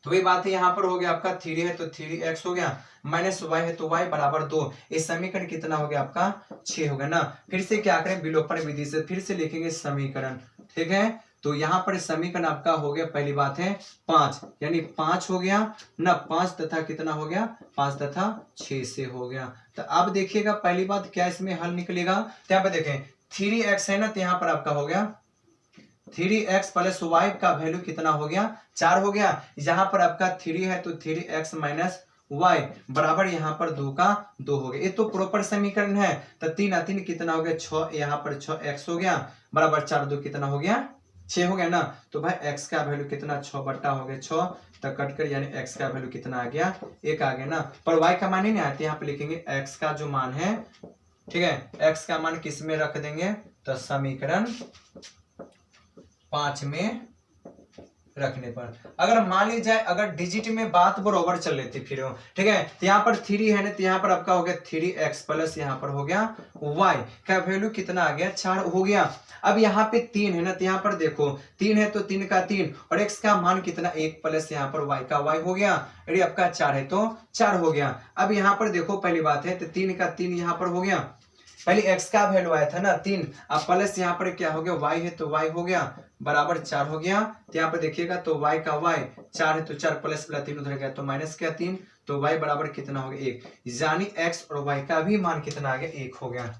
तो वही बात है यहाँ पर हो गया आपका 3 है तो 3x हो गया, माइनस y है तो y बराबर 2। इस समीकरण कितना हो गया आपका 6 हो गया ना। फिर से क्या करें, विलोपन विधि से फिर से लिखेंगे समीकरण। ठीक है, तो यहाँ पर समीकरण आपका हो गया, पहली बात है 5 यानी 5 हो गया ना, 5 तथा कितना हो गया, 5 तथा 6 से हो गया। तो अब देखिएगा पहली बात क्या इसमें हल निकलेगा, तो यहाँ पर देखें 3x है ना, तो यहाँ पर आपका हो गया 3x प्लस वाई का वैल्यू कितना हो गया, 4 हो गया। यहाँ पर आपका 3 है तो 3x माइनस वाई बराबर यहाँ पर 2 का 2 हो गया। ये तो प्रॉपर समीकरण है। तो 3 3 कितना हो गया 6, यहाँ पर 6x हो गया बराबर 4 2 कितना हो गया 6 हो गया ना। तो भाई x का वैल्यू कितना 6 बट्टा हो गया 6, तो कटकर यानी x का वैल्यू कितना आ गया 1 आ गया ना। पर y का मान ही नहीं आया, यहाँ पे लिखेंगे x का जो मान है, ठीक है, x का मान किस में रख देंगे, तो समीकरण 5 में रखने पर। अगर मान ली जाए अगर डिजिट में बात बरोबर चल रही थी फिर, ठीक है, तो यहाँ पर 3 है ना, तो यहाँ पर आपका हो गया 3x प्लस यहाँ पर हो गया y का वैल्यू कितना आ गया 4 हो गया। अब यहाँ पे 3 है ना, तो यहाँ पर देखो 3 है तो 3 का 3 और x का मान कितना 1 प्लस यहाँ पर y का y हो गया, अरे आपका 4 है तो 4 हो गया। अब यहाँ पर देखो पहली बात है तो 3 का 3 यहाँ पर हो गया, पहले x का वैल्यू आया था ना 3, अब प्लस यहाँ पर क्या हो गया y है तो y हो गया बराबर 4 हो गया। तो यहाँ पर देखिएगा तो y का y 4 है तो 4 प्लस 3 उधर गया तो माइनस क्या 3, तो y बराबर कितना हो गया 1, यानी x और y का भी मान कितना आ गया 1 हो गया।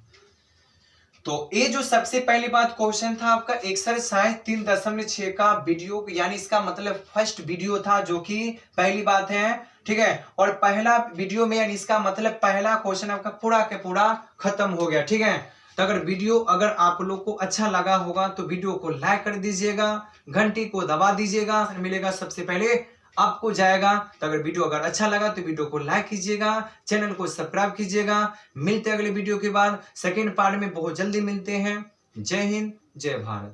तो ये जो सबसे पहली बात क्वेश्चन था आपका एक्सरसाइज 3.6 का वीडियो, यानी इसका मतलब फर्स्ट वीडियो था जो कि पहली बात है। ठीक है, और पहला वीडियो में यानी इसका मतलब पहला क्वेश्चन आपका पूरा के पूरा खत्म हो गया। ठीक है, तो अगर वीडियो अगर आप लोग को अच्छा लगा होगा तो वीडियो को लाइक कर दीजिएगा, घंटी को दबा दीजिएगा, मिलेगा सबसे पहले आपको जाएगा। तो अगर वीडियो अगर अच्छा लगा तो वीडियो को लाइक कीजिएगा, चैनल को सब्सक्राइब कीजिएगा। मिलते हैं अगले वीडियो के बाद, सेकेंड पार्ट में बहुत जल्दी मिलते हैं। जय हिंद, जय भारत।